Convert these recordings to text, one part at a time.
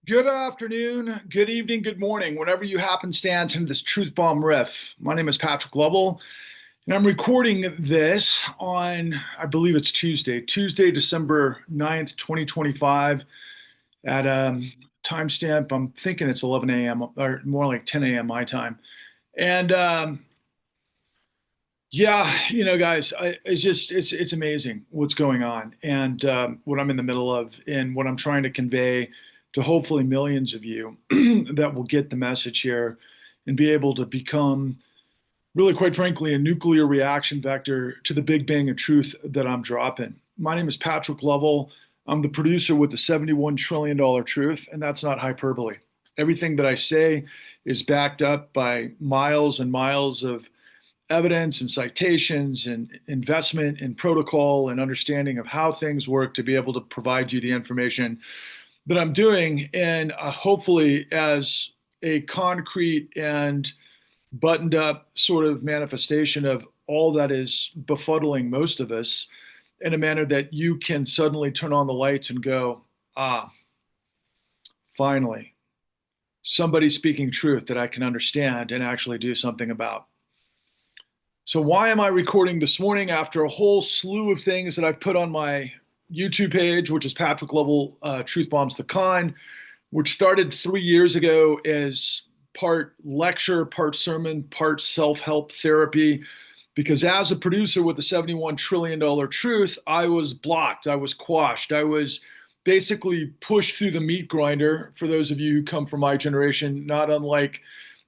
Good afternoon, good evening, good morning, whenever you happenstance into this Truth Bomb riff. My name is Patrick Lovell, and I'm recording this on, I believe it's Tuesday, December 9th, 2025, at a timestamp. I'm thinking it's 11 a.m., or more like 10 a.m. my time. And yeah, guys, it's amazing what's going on and what I'm in the middle of and what I'm trying to convey to hopefully millions of you that will get the message here and be able to become, really, quite frankly, a nuclear reaction vector to the big bang of truth that I'm dropping. My name is Patrick Lovell. I'm the producer with the $71 trillion truth, and that's not hyperbole. Everything that I say is backed up by miles and miles of evidence and citations and investment in protocol and understanding of how things work to be able to provide you the information that I'm doing. And hopefully, as a concrete and buttoned up sort of manifestation of all that is befuddling most of us in a manner that you can suddenly turn on the lights and go, ah, finally, somebody speaking truth that I can understand and actually do something about. So why am I recording this morning after a whole slew of things that I've put on my YouTube page, which is Patrick Lovell, Truth Bombs the Con, which started 3 years ago as part lecture, part sermon, part self-help therapy. Because as a producer with the $71 trillion truth, I was blocked, I was quashed, I was basically pushed through the meat grinder. For those of you who come from my generation, not unlike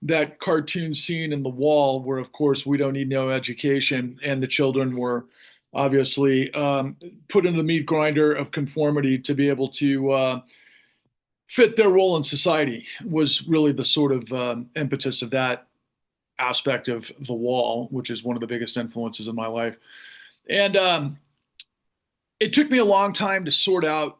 that cartoon scene in The Wall, where, of course, we don't need no education, and the children were obviously put into the meat grinder of conformity to be able to fit their role in society, was really the sort of impetus of that aspect of The Wall, which is one of the biggest influences in my life. And it took me a long time to sort out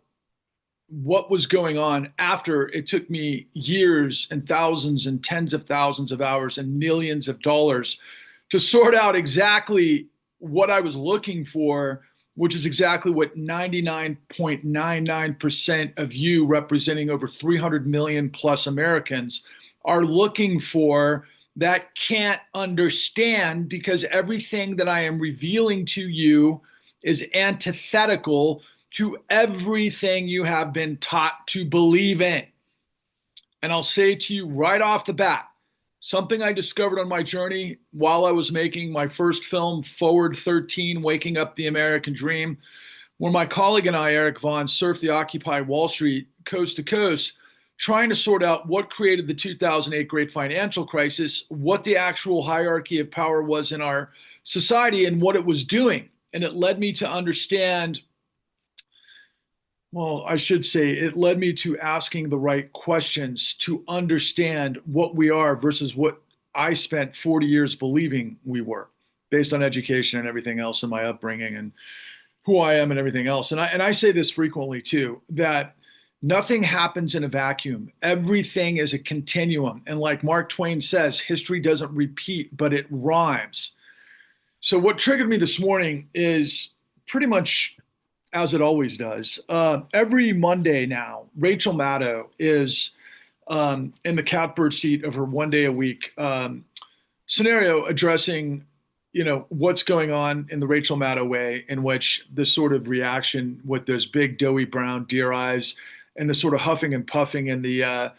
what was going on after it took me years and thousands and tens of thousands of hours and millions of dollars to sort out exactly what I was looking for, which is exactly what 99.99% of you, representing over 300 million plus Americans, are looking for, that can't understand, because everything that I am revealing to you is antithetical to everything you have been taught to believe in. And I'll say to you right off the bat, something I discovered on my journey while I was making my first film, Forward 13, Waking Up the American Dream, where my colleague and I, Eric Vaughn, surfed the Occupy Wall Street coast to coast, trying to sort out what created the 2008 great financial crisis, what the actual hierarchy of power was in our society, and what it was doing. And it led me to understand, well, I should say it led me to asking the right questions to understand what we are versus what I spent 40 years believing we were, based on education and everything else in my upbringing and who I am and everything else. And I say this frequently too, that nothing happens in a vacuum. Everything is a continuum. And like Mark Twain says, history doesn't repeat, but it rhymes. So what triggered me this morning is pretty much as it always does. Every Monday now, Rachel Maddow is in the catbird seat of her 1 day a week scenario, addressing, what's going on in the Rachel Maddow way, in which this sort of reaction with those big doughy brown deer eyes and the sort of huffing and puffing and the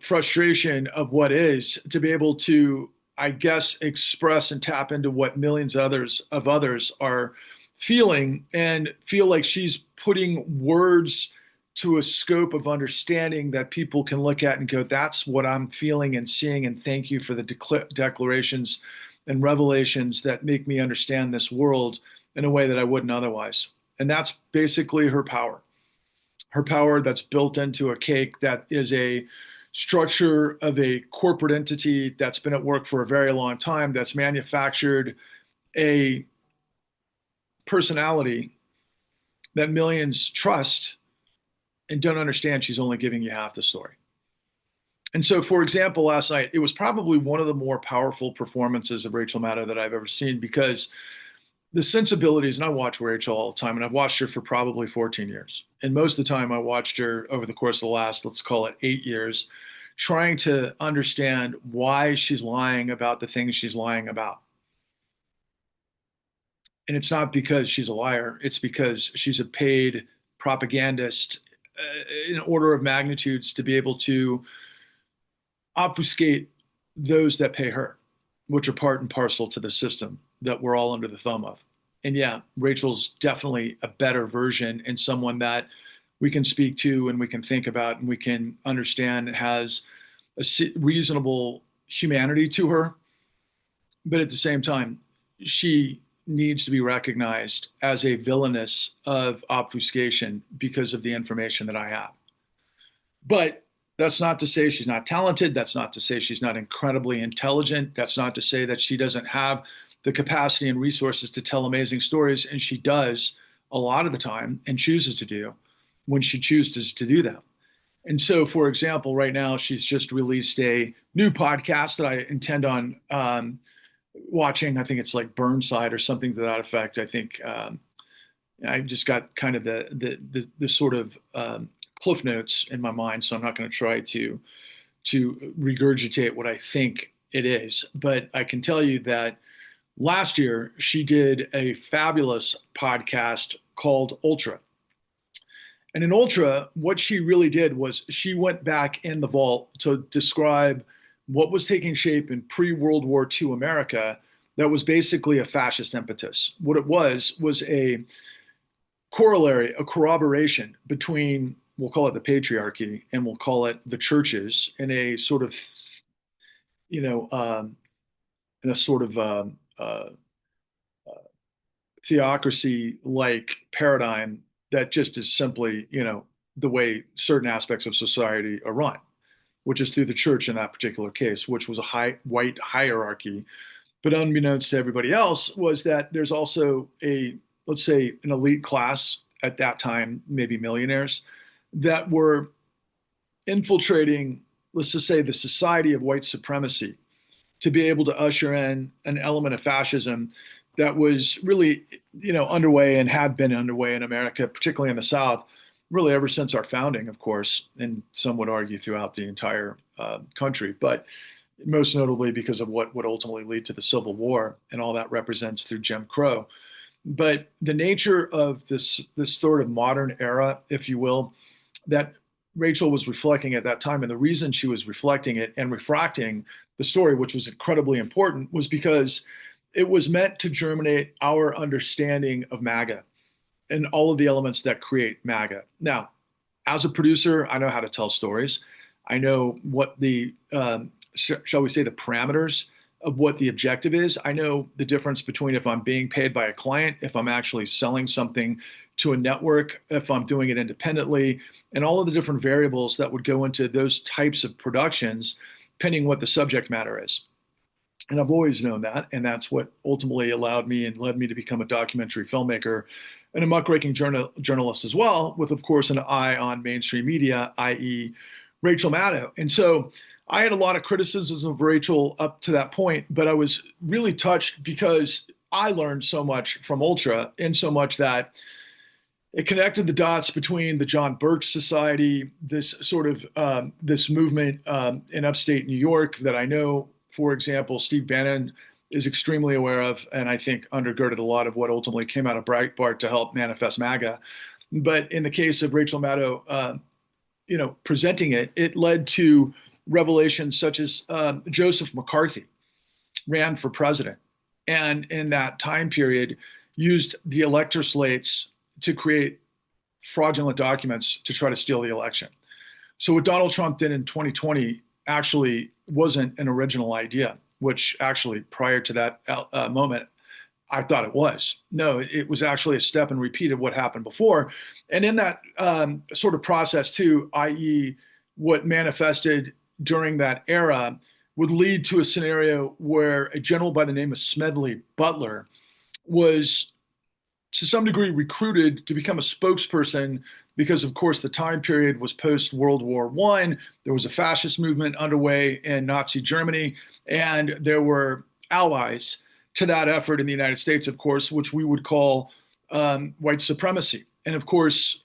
frustration of what is, to be able to, I guess, express and tap into what millions of others are feeling, and feel like she's putting words to a scope of understanding that people can look at and go, that's what I'm feeling and seeing, and thank you for the declarations and revelations that make me understand this world in a way that I wouldn't otherwise. And that's basically her power. Her power that's built into a cake that is a structure of a corporate entity that's been at work for a very long time, that's manufactured a personality that millions trust and don't understand. She's only giving you half the story. And so, for example, last night, it was probably one of the more powerful performances of Rachel Maddow that I've ever seen, because the sensibilities, and I watch Rachel all the time, and I've watched her for probably 14 years. And most of the time, I watched her over the course of the last, let's call it 8 years, trying to understand why she's lying about the things she's lying about. And it's not because she's a liar, it's because she's a paid propagandist in order of magnitudes to be able to obfuscate those that pay her, which are part and parcel to the system that we're all under the thumb of. And yeah, Rachel's definitely a better version and someone that we can speak to and we can think about and we can understand has a reasonable humanity to her. But at the same time, she needs to be recognized as a villainess of obfuscation because of the information that I have. But that's not to say she's not talented. That's not to say she's not incredibly intelligent. That's not to say that she doesn't have the capacity and resources to tell amazing stories. And she does a lot of the time and chooses to do when she chooses to do them. And so, for example, right now, she's just released a new podcast that I intend on watching. I think it's like Burnside or something to that effect. I think I just got kind of the sort of cliff notes in my mind, so I'm not going to try to regurgitate what I think it is. But I can tell you that last year she did a fabulous podcast called Ultra. And in Ultra, what she really did was she went back in the vault to describe what was taking shape in pre-World War II America that was basically a fascist impetus. What it was a corollary, a corroboration between, we'll call it the patriarchy, and we'll call it the churches in a sort of, in a sort of theocracy-like paradigm that just is simply, the way certain aspects of society are run, which is through the church in that particular case, which was a white hierarchy. But unbeknownst to everybody else was that there's also let's say, an elite class at that time, maybe millionaires, that were infiltrating, let's just say, the society of white supremacy to be able to usher in an element of fascism that was really, underway and had been underway in America, particularly in the South, really ever since our founding, of course, and some would argue throughout the entire country, but most notably because of what would ultimately lead to the Civil War and all that represents through Jim Crow. But the nature of this sort of modern era, if you will, that Rachel was reflecting at that time, and the reason she was reflecting it and refracting the story, which was incredibly important, was because it was meant to germinate our understanding of MAGA and all of the elements that create MAGA. Now, as a producer, I know how to tell stories. I know what shall we say, the parameters of what the objective is. I know the difference between if I'm being paid by a client, if I'm actually selling something to a network, if I'm doing it independently, and all of the different variables that would go into those types of productions, depending what the subject matter is. And I've always known that, and that's what ultimately allowed me and led me to become a documentary filmmaker and a muckraking journalist as well, with, of course, an eye on mainstream media, i.e. Rachel Maddow. And so I had a lot of criticisms of Rachel up to that point, but I was really touched because I learned so much from Ultra, in so much that it connected the dots between the John Birch Society, this sort of this movement in upstate New York that I know, for example, Steve Bannon is extremely aware of, and I think undergirded a lot of what ultimately came out of Breitbart to help manifest MAGA. But in the case of Rachel Maddow, presenting it, it led to revelations such as Joseph McCarthy ran for president, and in that time period used the elector slates to create fraudulent documents to try to steal the election. So what Donald Trump did in 2020 actually wasn't an original idea, which actually prior to that moment, I thought it was. No, it was actually a step and repeat of what happened before. And in that sort of process too, i.e. what manifested during that era, would lead to a scenario where a general by the name of Smedley Butler was to some degree recruited to become a spokesperson because, of course, the time period was post-World War I. There was a fascist movement underway in Nazi Germany, and there were allies to that effort in the United States, of course, which we would call white supremacy. And of course,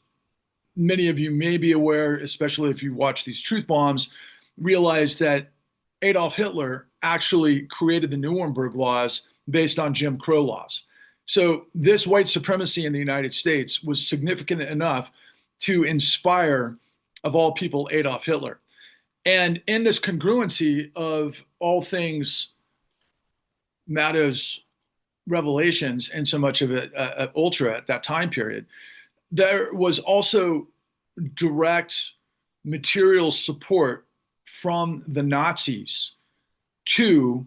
many of you may be aware, especially if you watch these truth bombs, realize that Adolf Hitler actually created the Nuremberg laws based on Jim Crow laws. So this white supremacy in the United States was significant enough to inspire, of all people, Adolf Hitler. And in this congruency of all things Maddow's revelations and so much of it ultra at that time period, there was also direct material support from the Nazis to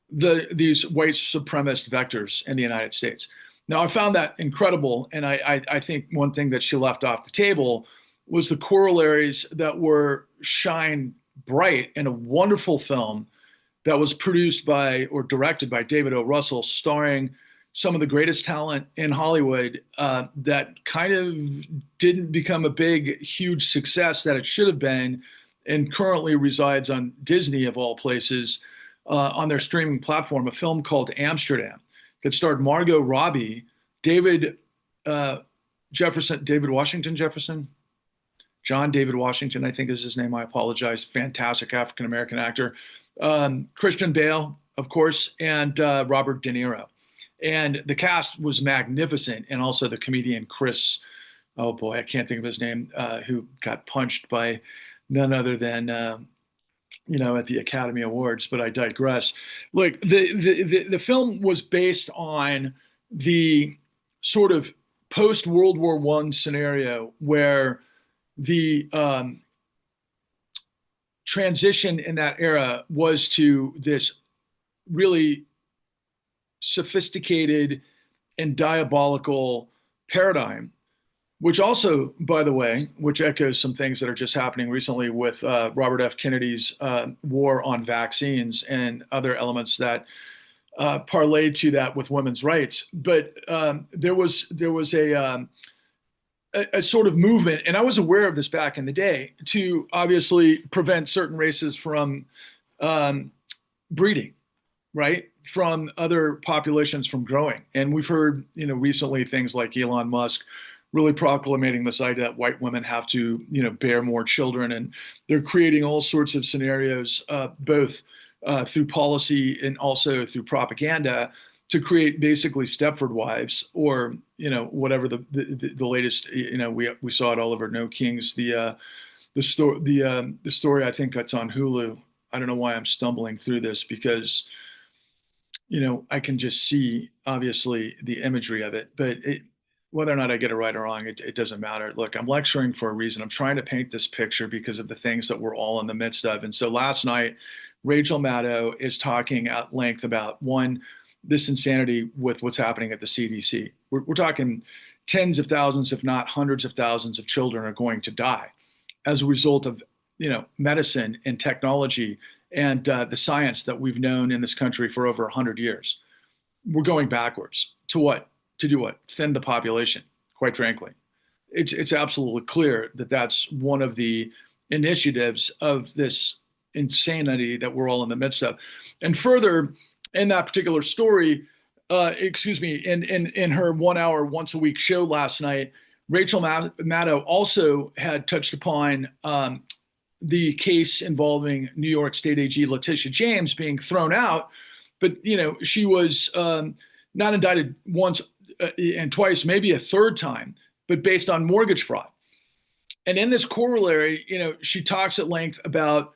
these white supremacist vectors in the United States. Now, I found that incredible, and I think one thing that she left off the table was the corollaries that were shine bright in a wonderful film that was produced by or directed by David O. Russell, starring some of the greatest talent in Hollywood that kind of didn't become a big, huge success that it should have been, and currently resides on Disney, of all places, on their streaming platform, a film called Amsterdam that starred Margot Robbie, David Washington Jefferson, John David Washington, I think is his name. I apologize. Fantastic African-American actor. Christian Bale, of course, and Robert De Niro. And the cast was magnificent. And also the comedian Chris, oh boy, I can't think of his name, who got punched by none other than, at the Academy Awards, but I digress. Look, the film was based on the sort of post-World War I scenario where the transition in that era was to this really sophisticated and diabolical paradigm, which also, by the way, which echoes some things that are just happening recently with Robert F. Kennedy's war on vaccines and other elements that parlayed to that with women's rights. But there was a sort of movement, and I was aware of this back in the day, to obviously prevent certain races from breeding, right? From other populations from growing. And we've heard, recently things like Elon Musk really proclamating this idea that white women have to, bear more children. And they're creating all sorts of scenarios, both through policy and also through propaganda, to create basically Stepford wives, or whatever the latest. We saw it all over No Kings. The story, I think that's on Hulu. I don't know why I'm stumbling through this, because I can just see obviously the imagery of it, but whether or not I get it right or wrong, it doesn't matter. Look, I'm lecturing for a reason. I'm trying to paint this picture because of the things that we're all in the midst of. And so last night, Rachel Maddow is talking at length about, one, this insanity with what's happening at the CDC. We're talking tens of thousands, if not hundreds of thousands of children are going to die as a result of, medicine and technology and the science that we've known in this country for over 100 years. We're going backwards. To what? To do what? Thin the population, quite frankly. It's absolutely clear that that's one of the initiatives of this insanity that we're all in the midst of. And further, in that particular story, in her 1 hour, once a week show last night, Rachel Maddow also had touched upon the case involving New York State AG Letitia James being thrown out. But, she was not indicted once and twice, maybe a third time, but based on mortgage fraud. And in this corollary, she talks at length about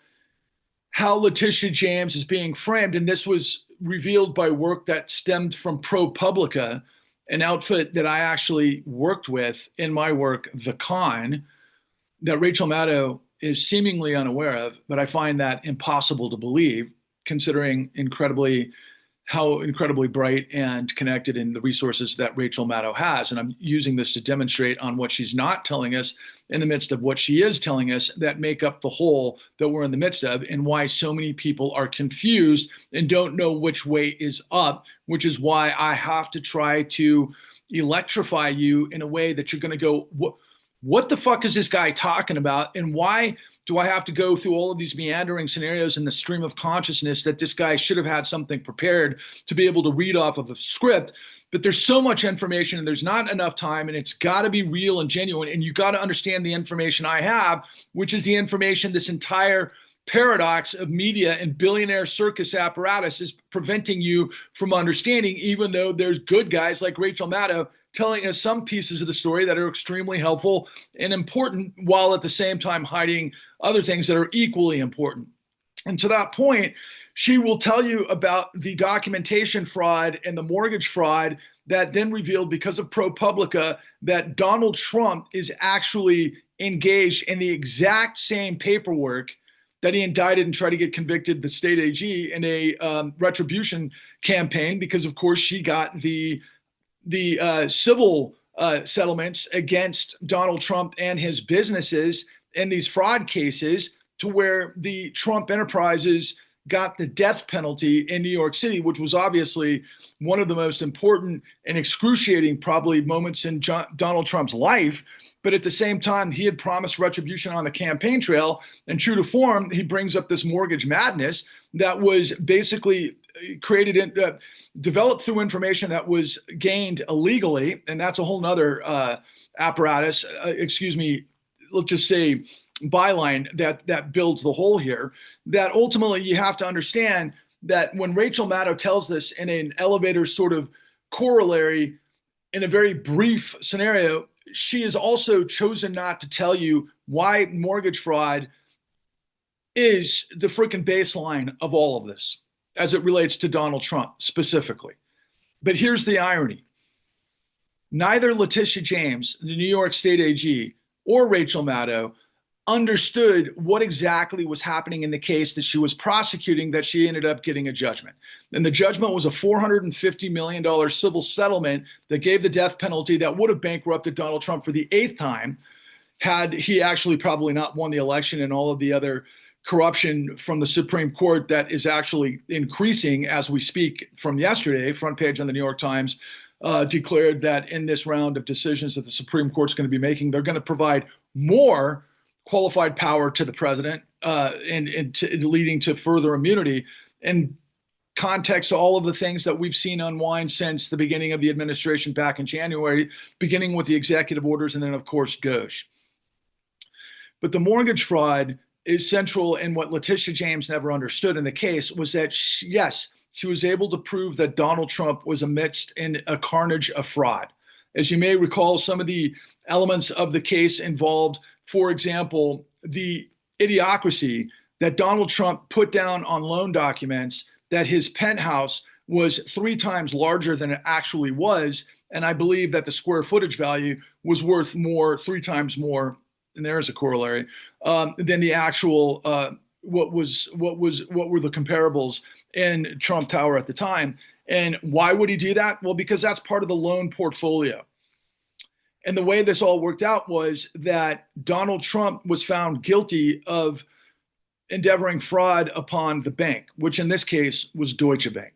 how Letitia James is being framed. And this was revealed by work that stemmed from ProPublica, an outfit that I actually worked with in my work, The Con, that Rachel Maddow is seemingly unaware of, but I find that impossible to believe, considering how incredibly bright and connected in the resources that Rachel Maddow has. And I'm using this to demonstrate on what she's not telling us in the midst of what she is telling us that make up the hole that we're in the midst of, and why so many people are confused and don't know which way is up, which is why I have to try to electrify you in a way that you're going to go, what the fuck is this guy talking about? And why do I have to go through all of these meandering scenarios in the stream of consciousness that this guy should have had something prepared to be able to read off of a script? But there's so much information and there's not enough time, and it's got to be real and genuine. And you got to understand the information I have, which is the information this entire paradox of media and billionaire circus apparatus is preventing you from understanding, even though there's good guys like Rachel Maddow telling us some pieces of the story that are extremely helpful and important, while at the same time hiding other things that are equally important. And to that point, she will tell you about the documentation fraud and the mortgage fraud that then revealed, because of ProPublica, that Donald Trump is actually engaged in the exact same paperwork that he indicted and tried to get convicted the state AG in a retribution campaign, because of course she got the civil settlements against Donald Trump and his businesses in these fraud cases, to where the Trump enterprises got the death penalty in New York City, which was obviously one of the most important and excruciating probably moments in Donald Trump's life. But at the same time, he had promised retribution on the campaign trail. And true to form, he brings up this mortgage madness that was basically developed through information that was gained illegally. And that's a whole nother apparatus, let's just say byline that builds the whole here. That ultimately you have to understand that when Rachel Maddow tells this in an elevator sort of corollary in a very brief scenario, she has also chosen not to tell you why mortgage fraud is the freaking baseline of all of this as it relates to Donald Trump specifically. But here's the irony. Neither Letitia James, the New York State AG, or Rachel Maddow understood what exactly was happening in the case that she was prosecuting, that she ended up getting a judgment. And the judgment was a $450 million civil settlement that gave the death penalty that would have bankrupted Donald Trump for the 8th time, had he actually probably not won the election, and all of the other corruption from the Supreme Court that is actually increasing as we speak. From yesterday, front page on the New York Times declared that in this round of decisions that the Supreme Court's going to be making, they're going to provide more qualified power to the president, and leading to further immunity, and context to all of the things that we've seen unwind since the beginning of the administration back in January, beginning with the executive orders and then, of course, DOJ. But the mortgage fraud is central, and what Letitia James never understood in the case was that, yes, she was able to prove that Donald Trump was amidst in a carnage of fraud. As you may recall, some of the elements of the case involved, for example, the idiocracy that Donald Trump put down on loan documents, that his penthouse was 3 times larger than it actually was. And I believe that the square footage value was worth more, 3 times more, and there's a corollary, than the actual, what were the comparables in Trump Tower at the time. And why would he do that? Well, because that's part of the loan portfolio. And the way this all worked out was that Donald Trump was found guilty of endeavoring fraud upon the bank, which in this case was Deutsche Bank.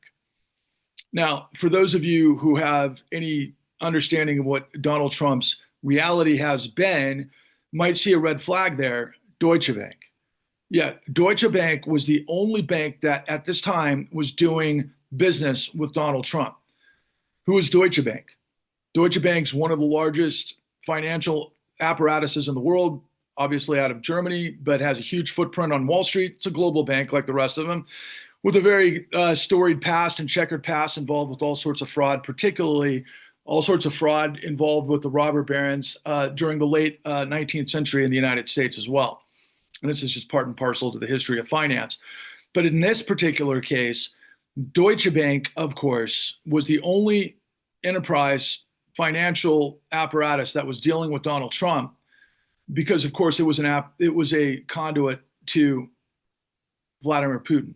Now, for those of you who have any understanding of what Donald Trump's reality has been, might see a red flag there, Deutsche Bank. Yeah, Deutsche Bank was the only bank that at this time was doing business with Donald Trump. Who is Deutsche Bank? Deutsche Bank's one of the largest financial apparatuses in the world, obviously out of Germany, but has a huge footprint on Wall Street. It's a global bank like the rest of them, with a very storied past and checkered past, involved with all sorts of fraud, particularly all sorts of fraud involved with the robber barons during the late 19th century in the United States as well. And this is just part and parcel to the history of finance. But in this particular case, Deutsche Bank, of course, was the only enterprise financial apparatus that was dealing with Donald Trump, because, of course, it was a conduit to Vladimir Putin.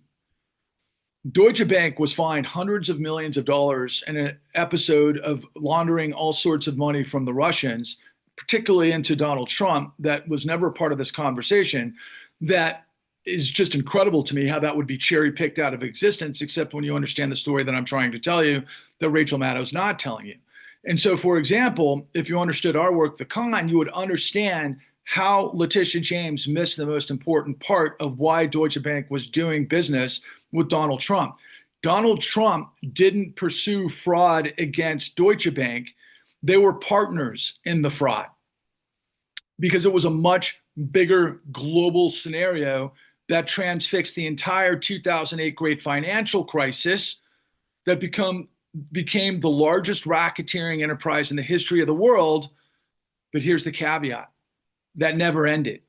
Deutsche Bank was fined hundreds of millions of dollars in an episode of laundering all sorts of money from the Russians, particularly into Donald Trump, that was never a part of this conversation. That is just incredible to me, how that would be cherry picked out of existence, except when you understand the story that I'm trying to tell you, that Rachel Maddow's not telling you. And so, for example, if you understood our work, the con, you would understand how Letitia James missed the most important part of why Deutsche Bank was doing business with Donald Trump. Donald Trump didn't pursue fraud against Deutsche Bank. They were partners in the fraud because it was a much bigger global scenario that transfixed the entire 2008 great financial crisis that became the largest racketeering enterprise in the history of the world. But here's the caveat: that never ended.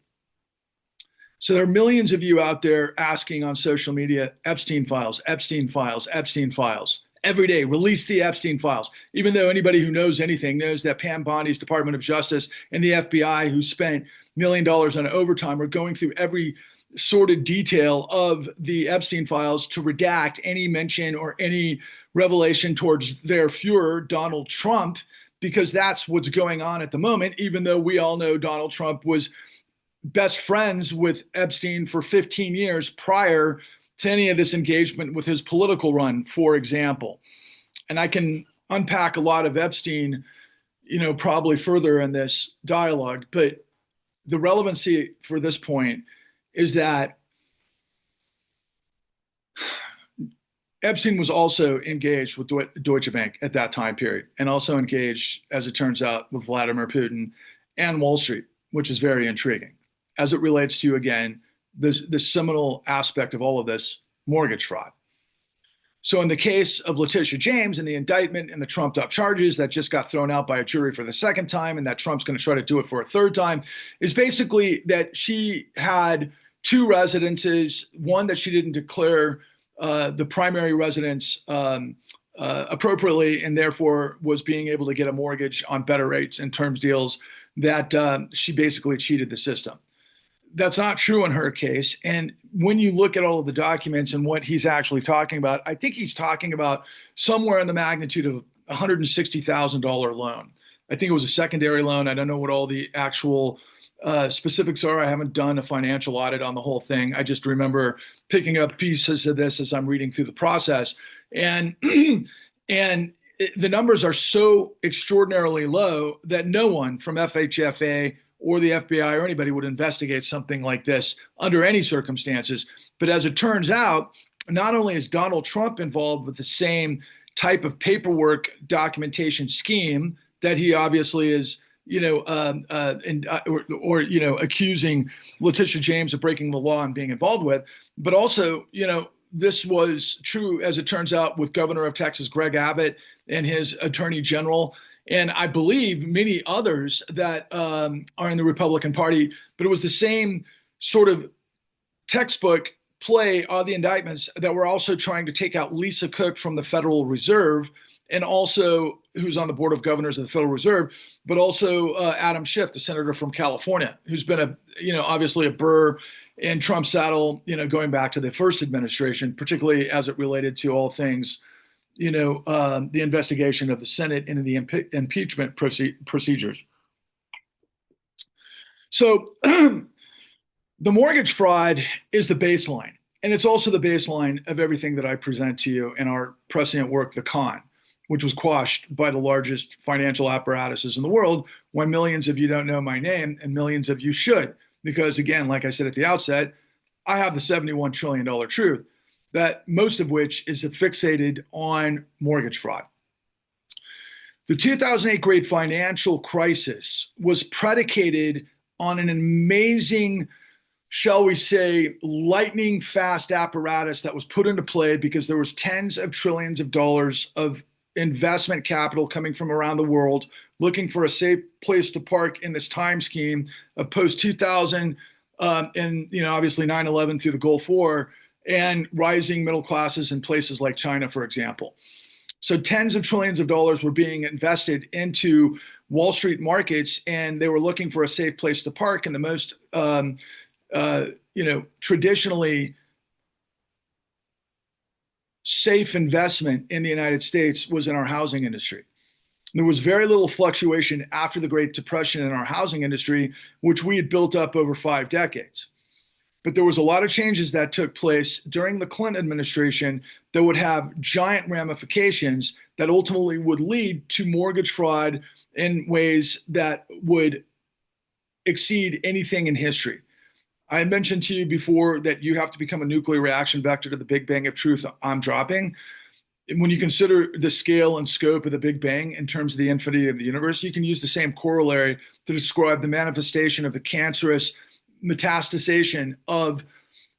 So there are millions of you out there asking on social media, Epstein files, Epstein files, Epstein files. Every day, release the Epstein files. Even though anybody who knows anything knows that Pam Bondi's Department of Justice and the FBI, who spent $1 million on overtime, are going through every sordid detail of the Epstein files to redact any mention or any revelation towards their Fuhrer, Donald Trump, because that's what's going on at the moment, even though we all know Donald Trump was best friends with Epstein for 15 years prior to any of this engagement with his political run, for example. And I can unpack a lot of Epstein, probably further in this dialogue, but the relevancy for this point is that Epstein was also engaged with Deutsche Bank at that time period, and also engaged, as it turns out, with Vladimir Putin and Wall Street, which is very intriguing as it relates to, again, the seminal aspect of all of this, mortgage fraud. So in the case of Letitia James and the indictment and the trumped up charges that just got thrown out by a jury for the second time, and that Trump's going to try to do it for a third time, is basically that she had two residences, one that she didn't declare the primary residence appropriately, and therefore was being able to get a mortgage on better rates and terms deals, that she basically cheated the system. That's not true in her case. And when you look at all of the documents and what he's actually talking about, I think he's talking about somewhere in the magnitude of a $160,000 loan. I think it was a secondary loan. I don't know what all the actual specifics are. I haven't done a financial audit on the whole thing. I just remember picking up pieces of this as I'm reading through the process. And and the numbers are so extraordinarily low that no one from FHFA or the FBI or anybody would investigate something like this under any circumstances. But as it turns out, not only is Donald Trump involved with the same type of paperwork documentation scheme that he obviously is, accusing Letitia James of breaking the law and being involved with, but also, this was true, as it turns out, with Governor of Texas Greg Abbott and his Attorney General, and I believe many others that are in the Republican Party. But it was the same sort of textbook play on the indictments that were also trying to take out Lisa Cook from the Federal Reserve, and also who's on the Board of Governors of the Federal Reserve, but also Adam Schiff, the senator from California, who's been obviously a burr in Trump's saddle, going back to the first administration, particularly as it related to all things, the investigation of the Senate into the impeachment procedures. So the mortgage fraud is the baseline, and it's also the baseline of everything that I present to you in our prescient work, The Con, which was quashed by the largest financial apparatuses in the world, when millions of you don't know my name, and millions of you should. Because again, like I said at the outset, I have the $71 trillion truth, that most of which is fixated on mortgage fraud. The 2008 great financial crisis was predicated on an amazing, shall we say, lightning fast apparatus that was put into play because there was tens of trillions of dollars of investment capital coming from around the world looking for a safe place to park in this time scheme of post 2000 and obviously 9/11 through the Gulf War, and rising middle classes in places like China, for example. So tens of trillions of dollars were being invested into Wall Street markets, and they were looking for a safe place to park. And the most traditionally safe investment in the United States was in our housing industry. There was very little fluctuation after the Great Depression in our housing industry, which we had built up over 5 decades. But there was a lot of changes that took place during the Clinton administration that would have giant ramifications that ultimately would lead to mortgage fraud in ways that would exceed anything in history. I had mentioned to you before that you have to become a nuclear reaction vector to the Big Bang of truth I'm dropping. When you consider the scale and scope of the Big Bang in terms of the infinity of the universe, you can use the same corollary to describe the manifestation of the cancerous metastasization of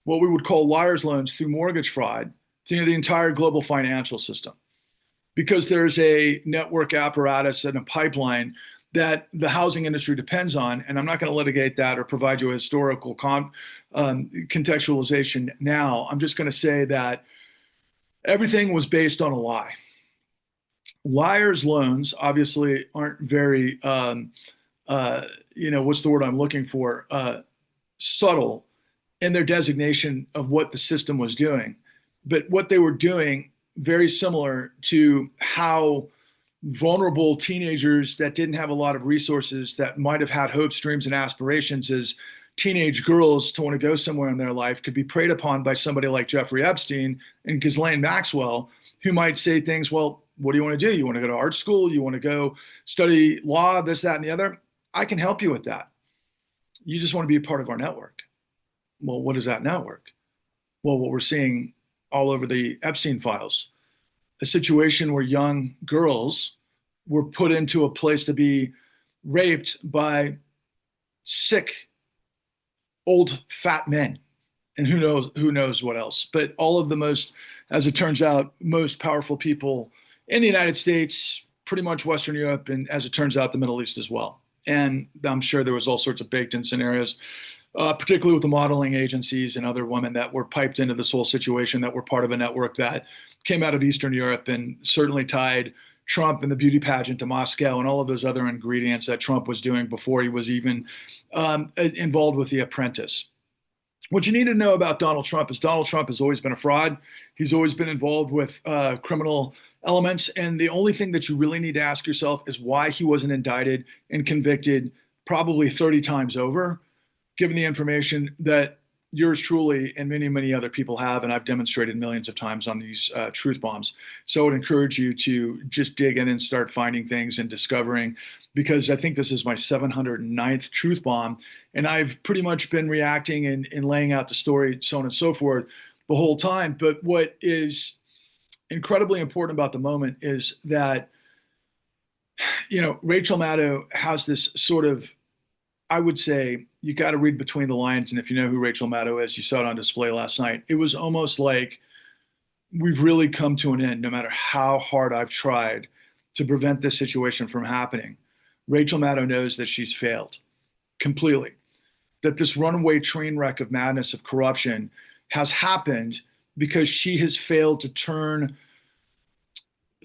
what we would call liar's loans through mortgage fraud to the entire global financial system. Because there's a network apparatus and a pipeline that the housing industry depends on, and I'm not going to litigate that or provide you a historical contextualization now. I'm just going to say that everything was based on a lie. Liar's loans obviously aren't very, what's the word I'm looking for? Subtle in their designation of what the system was doing. But what they were doing, very similar to how vulnerable teenagers that didn't have a lot of resources, that might have had hopes, dreams, and aspirations as teenage girls to want to go somewhere in their life, could be preyed upon by somebody like Jeffrey Epstein and Ghislaine Maxwell, who might say things, well, what do you want to do? You want to go to art school? You want to go study law, this, that, and the other? I can help you with that. You just want to be a part of our network. Well, what is that network? Well, what we're seeing all over the Epstein files, a situation where young girls were put into a place to be raped by sick, old, fat men. And who knows what else. But all of the most, as it turns out, most powerful people in the United States, pretty much Western Europe, and as it turns out, the Middle East as well. And I'm sure there was all sorts of baked in scenarios, particularly with the modeling agencies and other women that were piped into this whole situation, that were part of a network that came out of Eastern Europe and certainly tied Trump and the beauty pageant to Moscow and all of those other ingredients that Trump was doing before he was even involved with The Apprentice. What you need to know about Donald Trump is Donald Trump has always been a fraud. He's always been involved with criminal elements. And the only thing that you really need to ask yourself is why he wasn't indicted and convicted probably 30 times over, given the information that yours truly and many, many other people have, and I've demonstrated millions of times on these truth bombs. So I would encourage you to just dig in and start finding things and discovering, because I think this is my 709th truth bomb, and I've pretty much been reacting and laying out the story, so on and so forth, the whole time. But what is incredibly important about the moment is that, Rachel Maddow has this sort of, I would say, you got to read between the lines. And if you know who Rachel Maddow is, you saw it on display last night. It was almost like we've really come to an end, no matter how hard I've tried to prevent this situation from happening. Rachel Maddow knows that she's failed completely, that this runaway train wreck of madness, of corruption has happened because she has failed to turn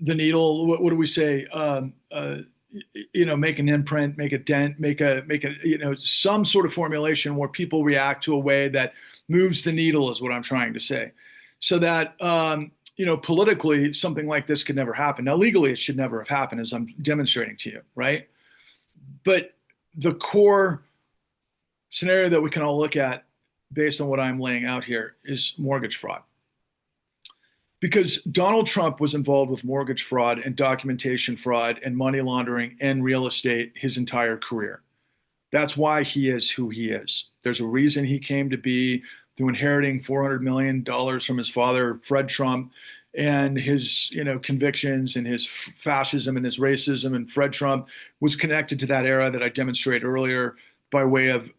the needle. What do we say? Make an imprint, make a dent, make a, some sort of formulation where people react to a way that moves the needle, is what I'm trying to say. So that, politically, something like this could never happen. Now, legally, it should never have happened, as I'm demonstrating to you, right? But the core scenario that we can all look at based on what I'm laying out here is mortgage fraud. Because Donald Trump was involved with mortgage fraud and documentation fraud and money laundering and real estate his entire career. That's why he is who he is. There's a reason he came to be through inheriting $400 million from his father, Fred Trump, and his convictions and his fascism and his racism. And Fred Trump was connected to that era that I demonstrated earlier by way of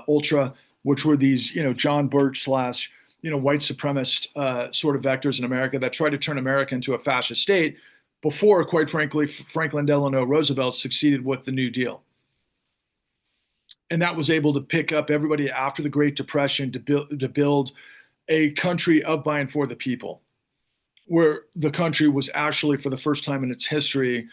Ultra, which were these John Birch slash white supremacist sort of vectors in America that tried to turn America into a fascist state before, quite frankly, Franklin Delano Roosevelt succeeded with the New Deal. And that was able to pick up everybody after the Great Depression to build a country of, by, and for the people, where the country was actually, for the first time in its history,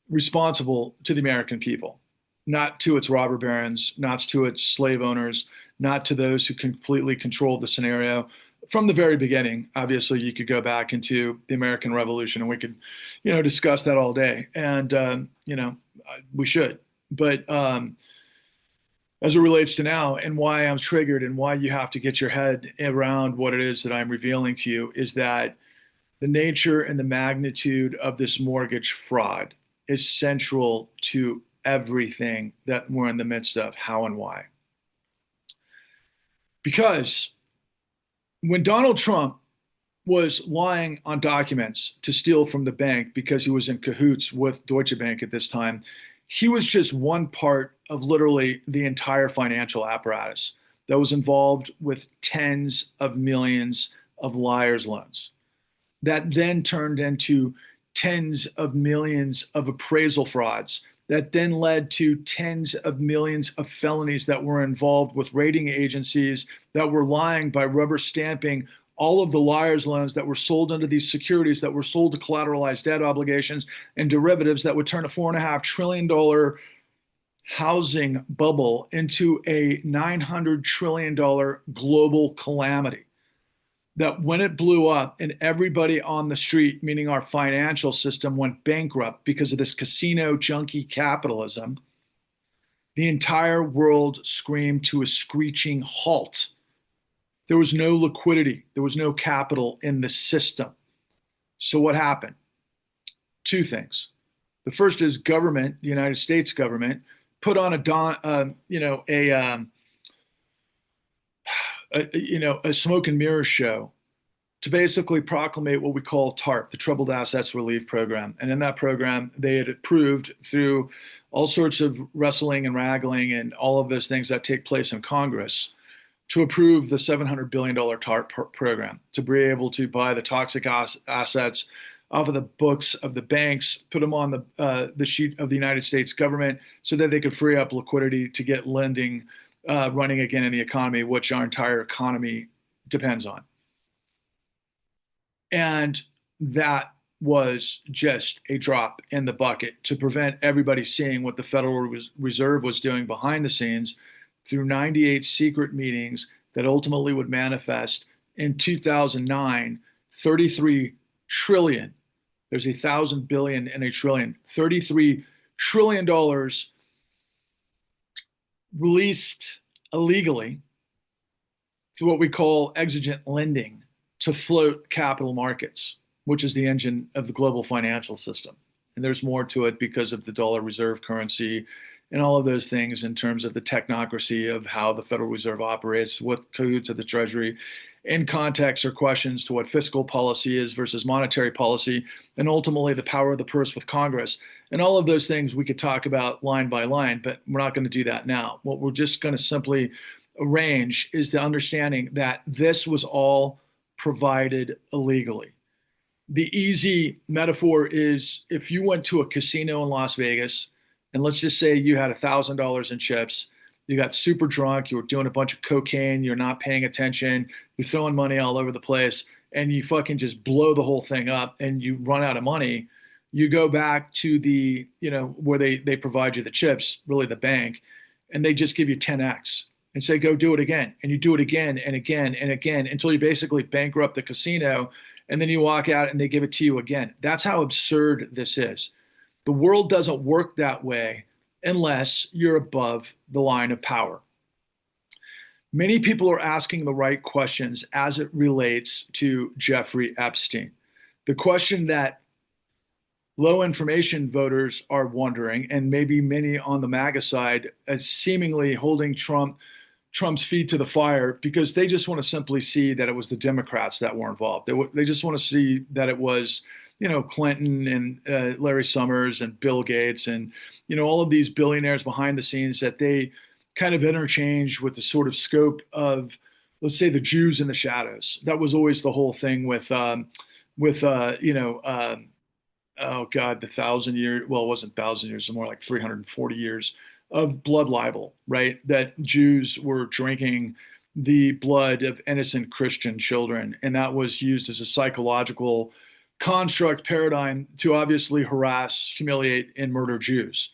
responsible to the American people, not to its robber barons, not to its slave owners, not to those who completely controlled the scenario. From the very beginning, obviously, you could go back into the American Revolution and we could, discuss that all day. And, we should. But as it relates to now, and why I'm triggered and why you have to get your head around what it is that I'm revealing to you, is that the nature and the magnitude of this mortgage fraud is central to everything that we're in the midst of. How and why? Because when Donald Trump was lying on documents to steal from the bank because he was in cahoots with Deutsche Bank at this time, he was just one part of literally the entire financial apparatus that was involved with tens of millions of liar's loans that then turned into tens of millions of appraisal frauds that then led to tens of millions of felonies that were involved with rating agencies that were lying by rubber stamping all of the liar's loans that were sold under these securities that were sold to collateralized debt obligations and derivatives that would turn a $4.5 trillion housing bubble into a $900 trillion global calamity. That when it blew up and everybody on the street, meaning our financial system, went bankrupt because of this casino junkie capitalism, the entire world screamed to a screeching halt. There was no liquidity. There was no capital in the system. So what happened? Two things. The first is government, the United States government, put on a smoke and mirrors show to basically proclamate what we call TARP, the Troubled Assets Relief Program. And in that program, they had approved through all sorts of wrestling and wrangling and all of those things that take place in Congress to approve the $700 billion TARP program to be able to buy the toxic assets off of the books of the banks, put them on the sheet of the United States government so that they could free up liquidity to get lending running again in the economy, which our entire economy depends on. And that was just a drop in the bucket to prevent everybody seeing what the Federal Reserve was doing behind the scenes through 98 secret meetings that ultimately would manifest in 2009, 33 trillion. There's 1,000 billion and a trillion. $33 trillion released illegally through what we call exigent lending to float capital markets, which is the engine of the global financial system. And there's more to it because of the dollar reserve currency and all of those things in terms of the technocracy of how the Federal Reserve operates, with cahoots of the Treasury, in context or questions to what fiscal policy is versus monetary policy, and ultimately the power of the purse with Congress. And all of those things we could talk about line by line, but we're not going to do that now. What we're just going to simply arrange is the understanding that this was all provided illegally. The easy metaphor is if you went to a casino in Las Vegas, and let's just say you had $1,000 in chips, you got super drunk, you were doing a bunch of cocaine, you're not paying attention, you're throwing money all over the place, and you fucking just blow the whole thing up and you run out of money. You go back to the, where they provide you the chips, really the bank, and they just give you 10x and say, go do it again. And you do it again and again and again until you basically bankrupt the casino. And then you walk out and they give it to you again. That's how absurd this is. The world doesn't work that way unless you're above the line of power. Many people are asking the right questions as it relates to Jeffrey Epstein. The question that low information voters are wondering, and maybe many on the MAGA side, as seemingly holding Trump's feet to the fire because they just want to simply see that it was the Democrats that were involved. They just want to see that it was, Clinton and Larry Summers and Bill Gates and, all of these billionaires behind the scenes that they kind of interchanged with the sort of scope of, let's say, the Jews in the shadows. That was always the whole thing with oh God, the 1,000 year, well, it wasn't 1,000 years, it's more like 340 years of blood libel, right? That Jews were drinking the blood of innocent Christian children. And that was used as a psychological construct paradigm to obviously harass, humiliate, and murder Jews.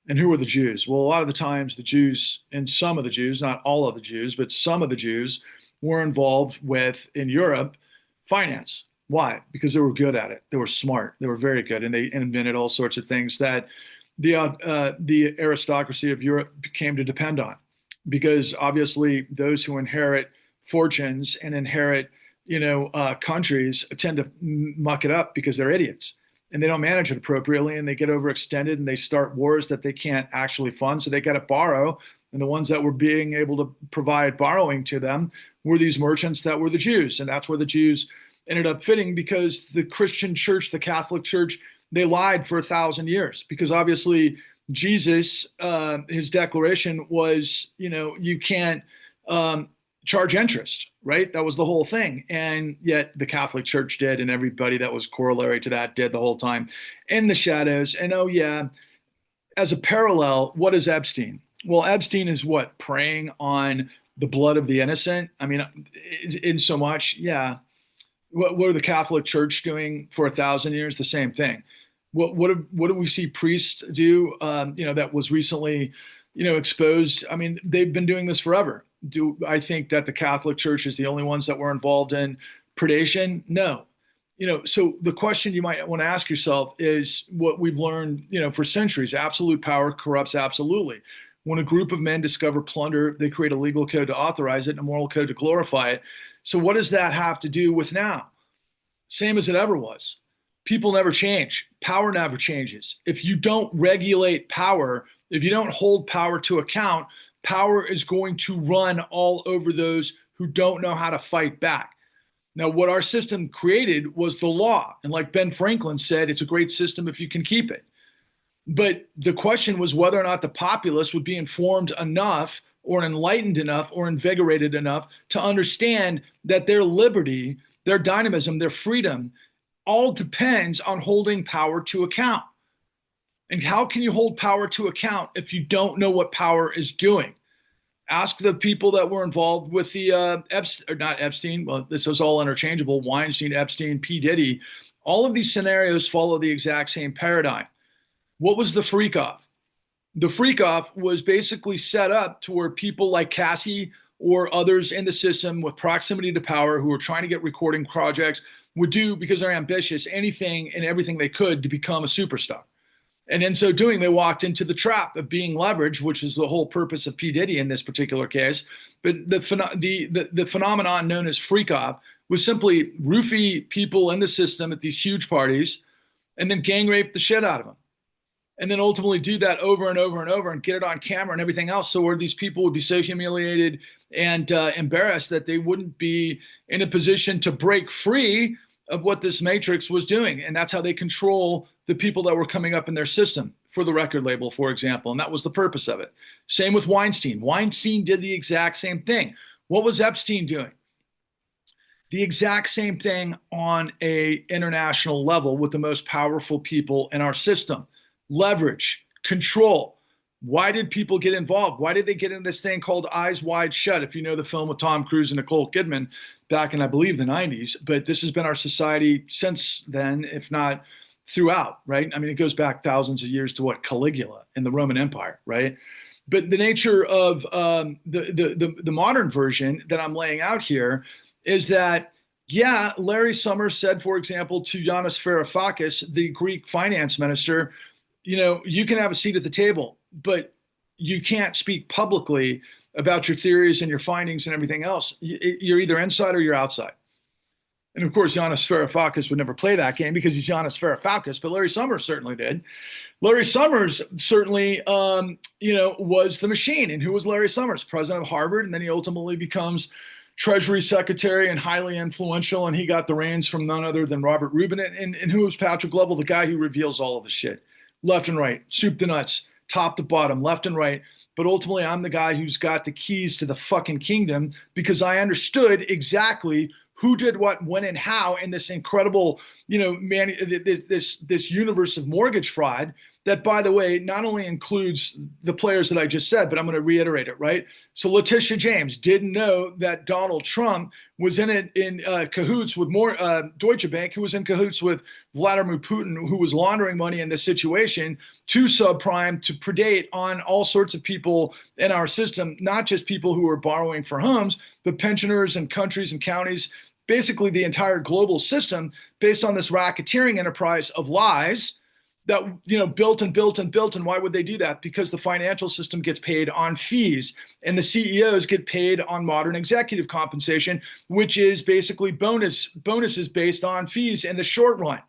And who were the Jews? Well, a lot of the times the Jews, and some of the Jews, not all of the Jews, but some of the Jews were involved with, in Europe, finance. Why? Because they were good at it. They were smart. They were very good. And they invented all sorts of things that the aristocracy of Europe came to depend on. because obviously those who inherit fortunes and inherit, countries tend to muck it up because they're idiots and they don't manage it appropriately, and they get overextended and they start wars that they can't actually fund. So they got to borrow. And the ones that were being able to provide borrowing to them were these merchants that were the Jews. And that's where the Jews ended up fitting, because the Christian church, the Catholic Church, they lied for 1,000 years, because obviously Jesus, his declaration was, you can't charge interest, right? That was the whole thing. And yet the Catholic Church did, and everybody that was corollary to that did the whole time in the shadows. And oh, yeah, as a parallel, what is Epstein? Well, Epstein is what? Preying on the blood of the innocent? I mean, in so much, yeah. What are the Catholic Church doing for 1,000 years? The same thing. What do we see priests do? That was recently, exposed. I mean, they've been doing this forever. Do I think that the Catholic Church is the only ones that were involved in predation? No. So the question you might want to ask yourself is what we've learned, for centuries: absolute power corrupts absolutely. When a group of men discover plunder, they create a legal code to authorize it and a moral code to glorify it. So what does that have to do with now? Same as it ever was. People never change. Power never changes. If you don't regulate power, if you don't hold power to account, power is going to run all over those who don't know how to fight back. Now, what our system created was the law. And like Ben Franklin said, it's a great system if you can keep it. But the question was whether or not the populace would be informed enough or enlightened enough or invigorated enough to understand that their liberty, their dynamism, their freedom all depends on holding power to account. And how can you hold power to account if you don't know what power is doing? Ask the people that were involved with the not Epstein. Well, this was all interchangeable. Weinstein, Epstein, P. Diddy. All of these scenarios follow the exact same paradigm. What was the freak off? The freak off was basically set up to where people like Cassie or others in the system with proximity to power who were trying to get recording projects would do, because they're ambitious, anything and everything they could to become a superstar. And in so doing, they walked into the trap of being leveraged, which is the whole purpose of P. Diddy in this particular case. But the phenomenon known as freak off was simply roofie people in the system at these huge parties and then gang rape the shit out of them. And then ultimately do that over and over and over and get it on camera and everything else. So where these people would be so humiliated and embarrassed that they wouldn't be in a position to break free of what this matrix was doing. And that's how they control the people that were coming up in their system for the record label, for example. And that was the purpose of it. Same with Weinstein. Weinstein did the exact same thing. What was Epstein doing? The exact same thing on an international level with the most powerful people in our system. Leverage, control. Why did people get involved? Why did they get in this thing called Eyes Wide Shut? If you know the film with Tom Cruise and Nicole Kidman back in, I believe, the 90s. But this has been our society since then, if not throughout, right? I mean, it goes back thousands of years to what? Caligula in the Roman Empire, right? But the nature of the modern version that I'm laying out here is that, yeah, Larry Summers said, for example, to Yanis Varoufakis, the Greek finance minister, you can have a seat at the table, but you can't speak publicly about your theories and your findings and everything else. You're either inside or you're outside. And of course, Yanis Varoufakis would never play that game because he's Yanis Varoufakis, but Larry Summers certainly did. Larry Summers certainly, was the machine. And who was Larry Summers? President of Harvard, and then he ultimately becomes Treasury Secretary and highly influential, and he got the reins from none other than Robert Rubin. And who was Patrick Lovell, the guy who reveals all of the shit? Left and right, soup to nuts, top to bottom, left and right. But ultimately, I'm the guy who's got the keys to the fucking kingdom because I understood exactly who did what, when, and how in this incredible, this universe of mortgage fraud that, by the way, not only includes the players that I just said, but I'm going to reiterate it, right? So Letitia James didn't know that Donald Trump was in cahoots with Deutsche Bank, who was in cahoots with Vladimir Putin, who was laundering money in this situation to subprime, to predate on all sorts of people in our system, not just people who are borrowing for homes, but pensioners and countries and counties, basically the entire global system based on this racketeering enterprise of lies that, built and built and built. And why would they do that? Because the financial system gets paid on fees, and the CEOs get paid on modern executive compensation, which is basically bonuses based on fees in the short run.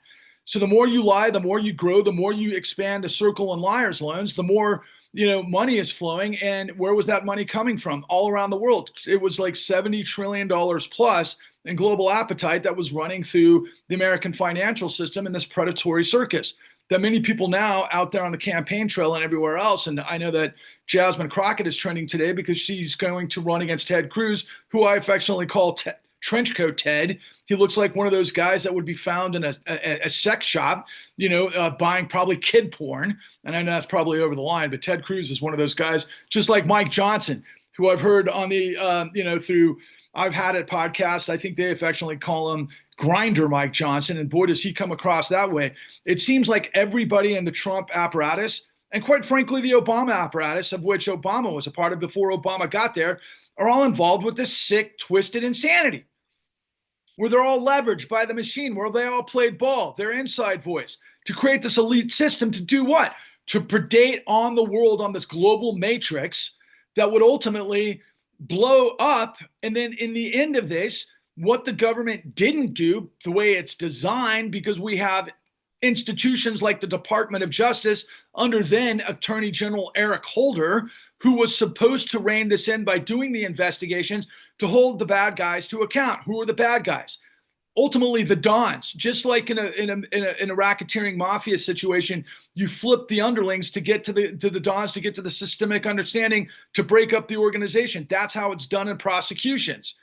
So the more you lie, the more you grow, the more you expand the circle and liars loans, the more money is flowing. And where was that money coming from? All around the world. It was like $70 trillion plus in global appetite that was running through the American financial system in this predatory circus that many people now out there on the campaign trail and everywhere else. And I know that Jasmine Crockett is trending today because she's going to run against Ted Cruz, who I affectionately call Trenchcoat Ted. He looks like one of those guys that would be found in a sex shop, buying probably kid porn. And I know that's probably over the line, but Ted Cruz is one of those guys, just like Mike Johnson, who I've heard on the, through I've Had It podcast. I think they affectionately call him Grinder Mike Johnson. And boy, does he come across that way. It seems like everybody in the Trump apparatus, and quite frankly, the Obama apparatus, of which Obama was a part of before Obama got there, are all involved with this sick, twisted insanity, where they're all leveraged by the machine, where they all played ball, their inside voice, to create this elite system to do what? To predate on the world on this global matrix that would ultimately blow up. And then in the end of this, what the government didn't do the way it's designed, because we have institutions like the Department of Justice under then Attorney General Eric Holder, who was supposed to rein this in by doing the investigations to hold the bad guys to account. Who are the bad guys? Ultimately, the dons. Just like in a racketeering mafia situation, you flip the underlings to get to the dons, to get to the systemic understanding, to break up the organization. That's how it's done in prosecutions.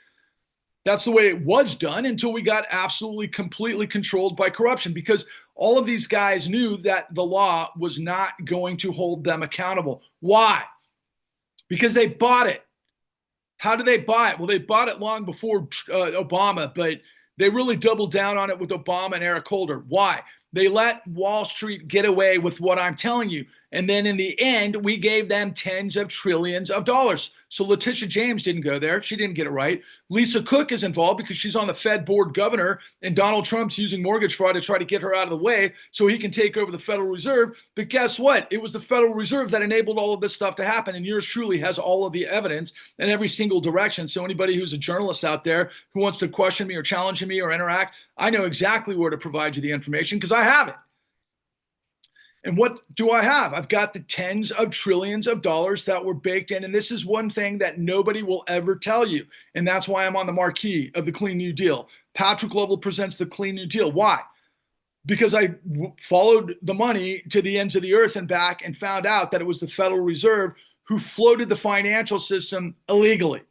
That's the way it was done until we got absolutely, completely controlled by corruption, because all of these guys knew that the law was not going to hold them accountable. Why? Because they bought it. How did they buy it? Well, they bought it long before Obama, but they really doubled down on it with Obama and Eric Holder. Why? They let Wall Street get away with what I'm telling you. And then in the end, we gave them tens of trillions of dollars. So Letitia James didn't go there. She didn't get it right. Lisa Cook is involved because she's on the Fed board governor, and Donald Trump's using mortgage fraud to try to get her out of the way so he can take over the Federal Reserve. But guess what? It was the Federal Reserve that enabled all of this stuff to happen. And yours truly has all of the evidence in every single direction. So anybody who's a journalist out there who wants to question me or challenge me or interact, I know exactly where to provide you the information because I have it. And what do I have? I've got the tens of trillions of dollars that were baked in. And this is one thing that nobody will ever tell you. And that's why I'm on the marquee of the Clean New Deal. Patrick Lovell presents the Clean New Deal. Why? Because I followed the money to the ends of the earth and back and found out that it was the Federal Reserve who floated the financial system illegally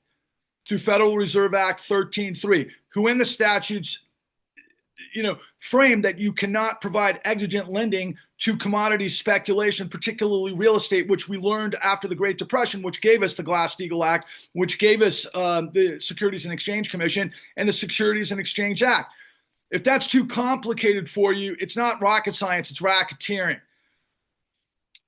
through Federal Reserve Act 13.3, who in the statutes frame that you cannot provide exigent lending to commodity speculation, particularly real estate, which we learned after the Great Depression, which gave us the Glass-Steagall Act, which gave us the Securities and Exchange Commission and the Securities and Exchange Act. If that's too complicated for you, it's not rocket science, it's racketeering.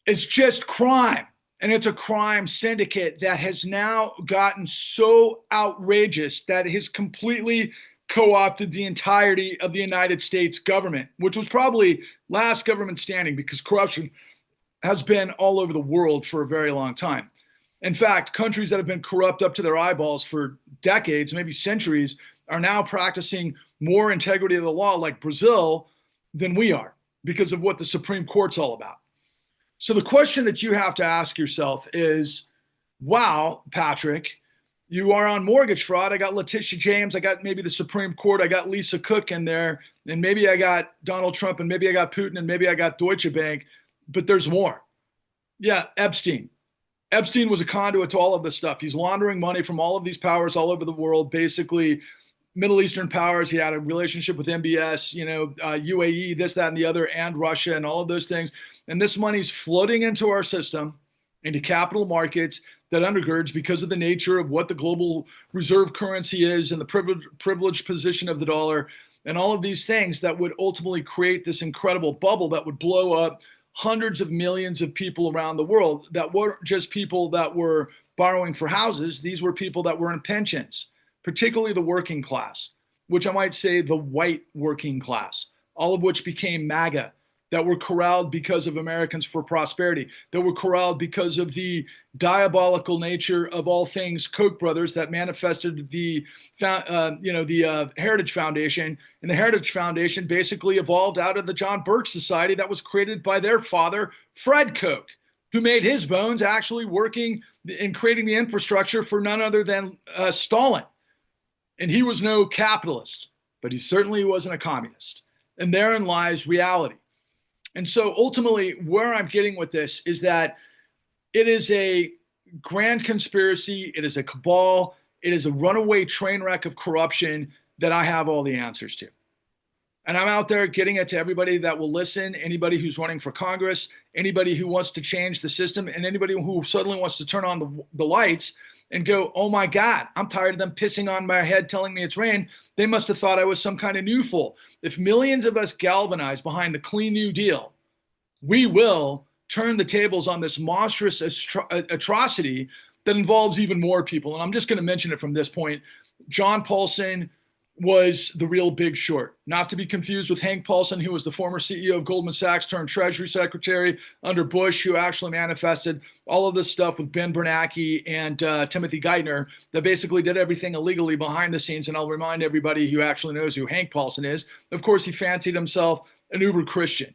It's just crime. And it's a crime syndicate that has now gotten so outrageous that it has completely co-opted the entirety of the United States government, which was probably last government standing because corruption has been all over the world for a very long time. In fact, countries that have been corrupt up to their eyeballs for decades, maybe centuries, are now practicing more integrity of the law, like Brazil, than we are because of what the Supreme Court's all about. So the question that you have to ask yourself is, wow, Patrick, you are on mortgage fraud. I got Letitia James. I got maybe the Supreme Court. I got Lisa Cook in there. And maybe I got Donald Trump. And maybe I got Putin. And maybe I got Deutsche Bank. But there's more. Yeah, Epstein. Epstein was a conduit to all of this stuff. He's laundering money from all of these powers all over the world, basically Middle Eastern powers. He had a relationship with MBS, UAE, this, that, and the other, and Russia, and all of those things. And this money's floating into our system, into capital markets, that undergirds, because of the nature of what the global reserve currency is and the privileged position of the dollar and all of these things that would ultimately create this incredible bubble that would blow up hundreds of millions of people around the world that weren't just people that were borrowing for houses. These were people that were in pensions, particularly the working class, which I might say the white working class, all of which became MAGA that were corralled because of Americans for Prosperity, that were corralled because of the diabolical nature of all things Koch brothers that manifested the Heritage Foundation. And the Heritage Foundation basically evolved out of the John Birch Society that was created by their father, Fred Koch, who made his bones actually working and creating the infrastructure for none other than Stalin. And he was no capitalist, but he certainly wasn't a communist. And therein lies reality. And so ultimately, where I'm getting with this is that it is a grand conspiracy, it is a cabal, it is a runaway train wreck of corruption that I have all the answers to. And I'm out there getting it to everybody that will listen, anybody who's running for Congress, anybody who wants to change the system, and anybody who suddenly wants to turn on the lights and go, oh my God, I'm tired of them pissing on my head telling me it's rain. They must have thought I was some kind of new fool. If millions of us galvanize behind the Clean New Deal, we will turn the tables on this monstrous atrocity that involves even more people. And I'm just going to mention it from this point. John Paulson was the real Big Short, not to be confused with Hank Paulson, who was the former CEO of Goldman Sachs turned Treasury Secretary under Bush, who actually manifested all of this stuff with Ben Bernanke and Timothy Geithner that basically did everything illegally behind the scenes. And I'll remind everybody who actually knows who Hank Paulson is. Of course, he fancied himself an uber Christian.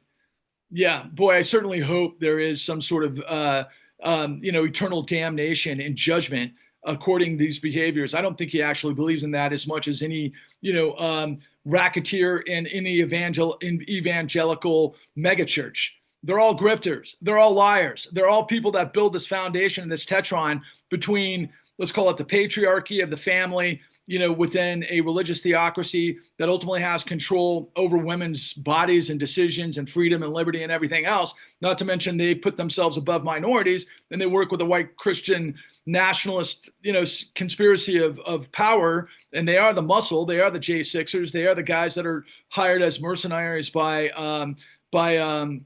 Yeah, boy, I certainly hope there is some sort of eternal damnation and judgment according to these behaviors. I don't think he actually believes in that as much as any, racketeer in any evangelical megachurch. They're all grifters. They're all liars. They're all people that build this foundation, this tetron between, let's call it the patriarchy of the family, within a religious theocracy that ultimately has control over women's bodies and decisions and freedom and liberty and everything else. Not to mention they put themselves above minorities and they work with a white Christian nationalist, conspiracy of power. And they are the muscle. They are the J6ers. They are the guys that are hired as mercenaries by the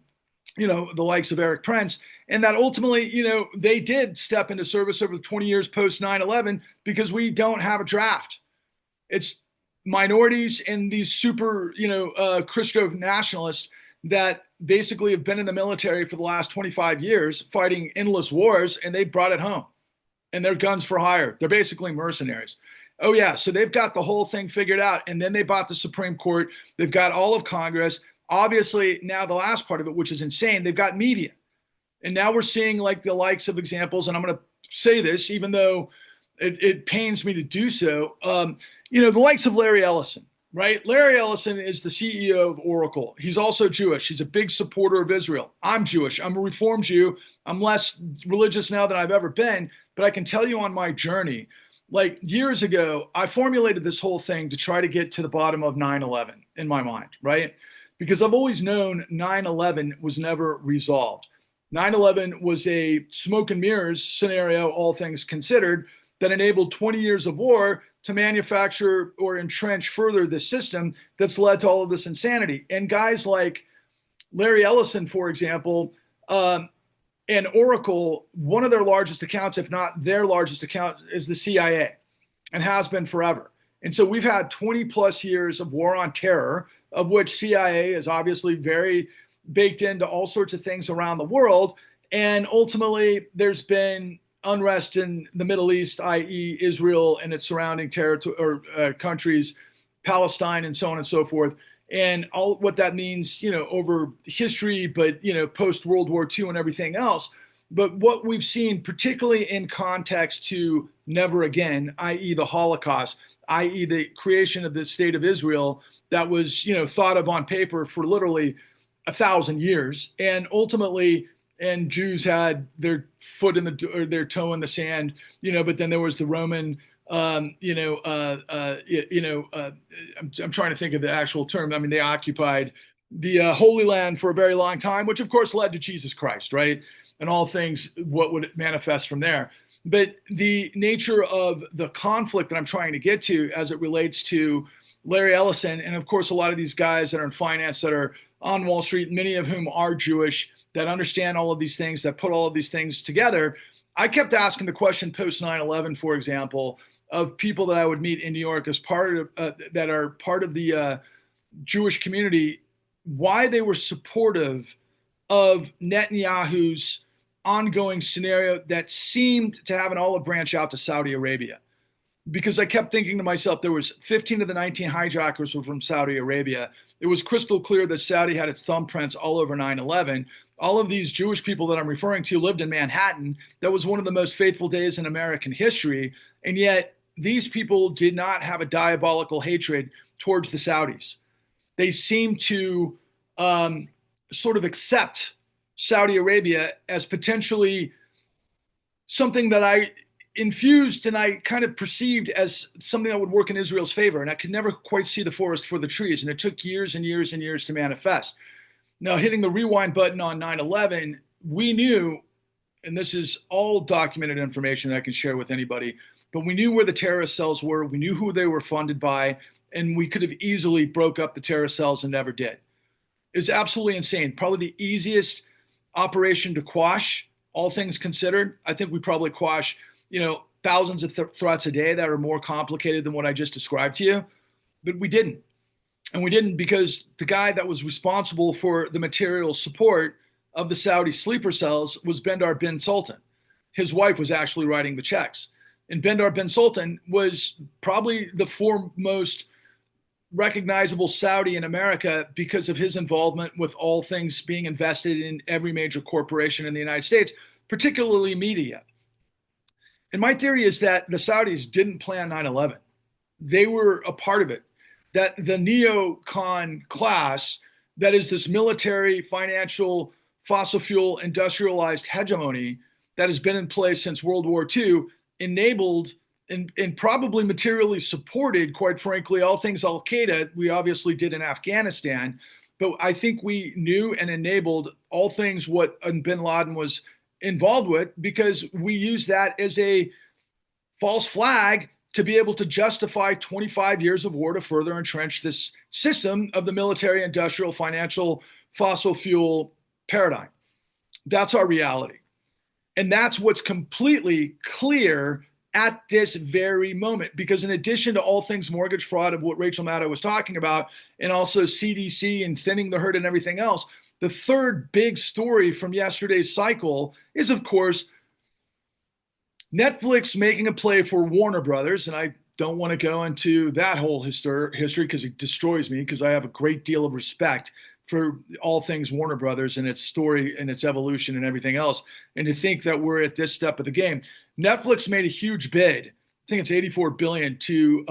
likes of Eric Prince. And that ultimately, they did step into service over the 20 years post 9/11 because we don't have a draft. It's minorities and these super, Christo nationalists that basically have been in the military for the last 25 years fighting endless wars, and they brought it home. And they're guns for hire. They're basically mercenaries. Oh, yeah. So they've got the whole thing figured out. And then they bought the Supreme Court. They've got all of Congress. Obviously, now the last part of it, which is insane, they've got media. And now we're seeing like the likes of examples, and I'm going to say this, even though it pains me to do so, the likes of Larry Ellison, right? Larry Ellison is the CEO of Oracle. He's also Jewish. He's a big supporter of Israel. I'm Jewish. I'm a Reformed Jew. I'm less religious now than I've ever been, but I can tell you on my journey, like years ago, I formulated this whole thing to try to get to the bottom of 9/11 in my mind, right? Because I've always known 9/11 was never resolved. 9/11 was a smoke and mirrors scenario, all things considered, that enabled 20 years of war to manufacture or entrench further the system that's led to all of this insanity. And guys like Larry Ellison, for example, and Oracle, one of their largest accounts, if not their largest account, is the CIA and has been forever. And so we've had 20 plus years of war on terror, of which CIA is obviously very baked into all sorts of things around the world. And ultimately, there's been unrest in the Middle East, i.e. Israel and its surrounding territory or countries, Palestine, and so on and so forth. And all what that means, over history, but, post World War II and everything else. But what we've seen, particularly in context to never again, i.e. the Holocaust, i.e. the creation of the state of Israel that was, thought of on paper for literally 1,000 years. And ultimately, and Jews had their foot in or their toe in the sand, but then there was the Roman, I'm trying to think of the actual term. I mean, they occupied the Holy Land for a very long time, which of course led to Jesus Christ, right? And all things, what would manifest from there. But the nature of the conflict that I'm trying to get to as it relates to Larry Ellison, and of course, a lot of these guys that are in finance that are on Wall Street, many of whom are Jewish, that understand all of these things, that put all of these things together. I kept asking the question post 9/11, for example, of people that I would meet in New York as part of that are part of the Jewish community. why they were supportive of Netanyahu's ongoing scenario that seemed to have an olive branch out to Saudi Arabia. Because I kept thinking to myself, there was 15 of the 19 hijackers were from Saudi Arabia. It was crystal clear that Saudi had its thumbprints all over 9/11. All of these Jewish people that I'm referring to lived in Manhattan. That was one of the most fateful days in American history. And yet these people did not have a diabolical hatred towards the Saudis. They seemed to sort of accept Saudi Arabia as potentially something that I infused and I kind of perceived as something that would work in Israel's favor. And I could never quite see the forest for the trees. And it took years and years and years to manifest. Now, hitting the rewind button on 9/11, we knew, and this is all documented information that I can share with anybody, but we knew where the terrorist cells were. We knew who they were funded by, and we could have easily broke up the terrorist cells and never did. It's absolutely insane. Probably the easiest operation to quash, all things considered. I think we probably quash, thousands of threats a day that are more complicated than what I just described to you, but we didn't. And we didn't because the guy that was responsible for the material support of the Saudi sleeper cells was Bandar bin Sultan. His wife was actually writing the checks. And Bandar bin Sultan was probably the foremost recognizable Saudi in America because of his involvement with all things being invested in every major corporation in the United States, particularly media. And my theory is that the Saudis didn't plan 9/11. They were a part of it. That the neocon class, that is this military, financial, fossil fuel, industrialized hegemony that has been in place since World War II, enabled and probably materially supported, quite frankly, all things Al-Qaeda. We obviously did in Afghanistan, but I think we knew and enabled all things what bin Laden was involved with because we used that as a false flag to be able to justify 25 years of war to further entrench this system of the military, industrial, financial, fossil fuel paradigm. That's our reality. And that's what's completely clear at this very moment. Because in addition to all things mortgage fraud of what Rachel Maddow was talking about, and also CDC and thinning the herd and everything else, the third big story from yesterday's cycle is, of course, Netflix making a play for Warner Brothers, and I don't want to go into that whole history because it destroys me because I have a great deal of respect for all things Warner Brothers and its story and its evolution and everything else. And to think that we're at this step of the game. Netflix made a huge bid. I think it's $84 billion to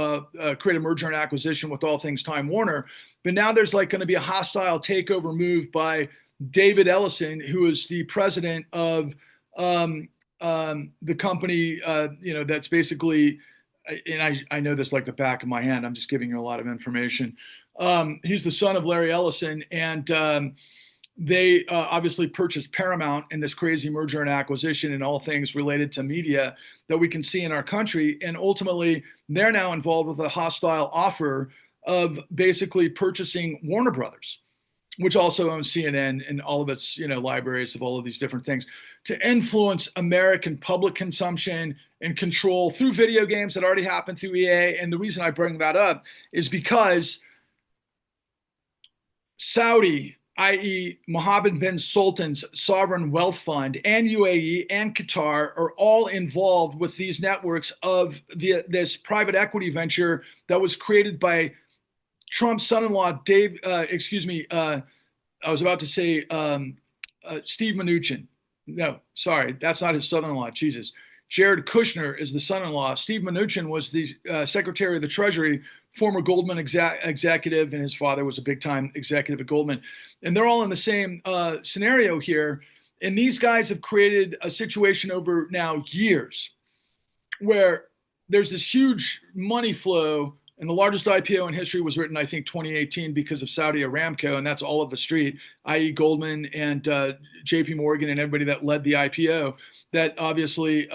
create a merger and acquisition with all things Time Warner. But now there's like going to be a hostile takeover move by David Ellison, who is the president of the company, that's basically, and I know this like the back of my hand. I'm just giving you a lot of information. He's the son of Larry Ellison, and they obviously purchased Paramount in this crazy merger and acquisition and all things related to media that we can see in our country. And ultimately, they're now involved with a hostile offer of basically purchasing Warner Brothers, which also owns CNN and all of its, libraries of all of these different things, to influence American public consumption and control through video games that already happened through EA. And the reason I bring that up is because Saudi, i.e. Mohammed bin Sultan's sovereign wealth fund, and UAE and Qatar are all involved with these networks of this private equity venture that was created by Trump's son-in-law, I was about to say Steve Mnuchin. No, sorry, that's not his son-in-law. Jesus. Jared Kushner is the son-in-law. Steve Mnuchin was the Secretary of the Treasury, former Goldman executive, and his father was a big-time executive at Goldman. And they're all in the same scenario here. And these guys have created a situation over now years where there's this huge money flow. And the largest IPO in history was written, I think, 2018 because of Saudi Aramco, and that's all of the street, i.e. Goldman and JP Morgan and everybody that led the IPO that obviously,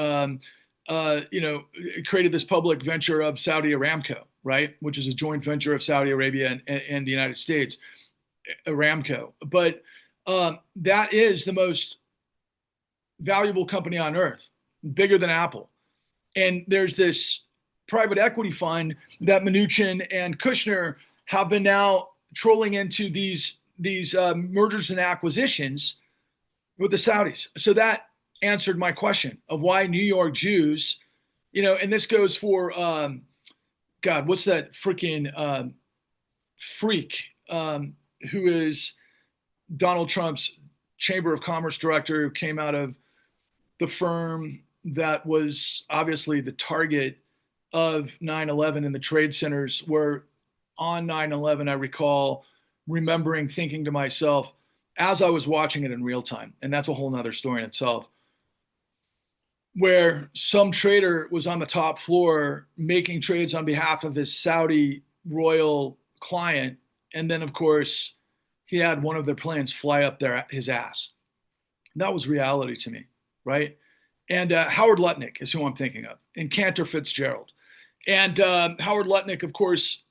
created this public venture of Saudi Aramco, right, which is a joint venture of Saudi Arabia and the United States, Aramco. But that is the most valuable company on earth, bigger than Apple. And there's this private equity fund that Mnuchin and Kushner have been now trolling into these these mergers and acquisitions with the Saudis. So that answered my question of why New York Jews, and this goes for, God, what's that freaking freak who is Donald Trump's Chamber of Commerce director, who came out of the firm that was obviously the target of 9/11 in the trade centers, where on 9/11, I recall remembering thinking to myself as I was watching it in real time, and that's a whole nother story in itself, where some trader was on the top floor making trades on behalf of his Saudi royal client. And then, of course, he had one of their planes fly up his ass. That was reality to me, right? And Howard Lutnick is who I'm thinking of, and Cantor Fitzgerald. And Howard Lutnick, of course,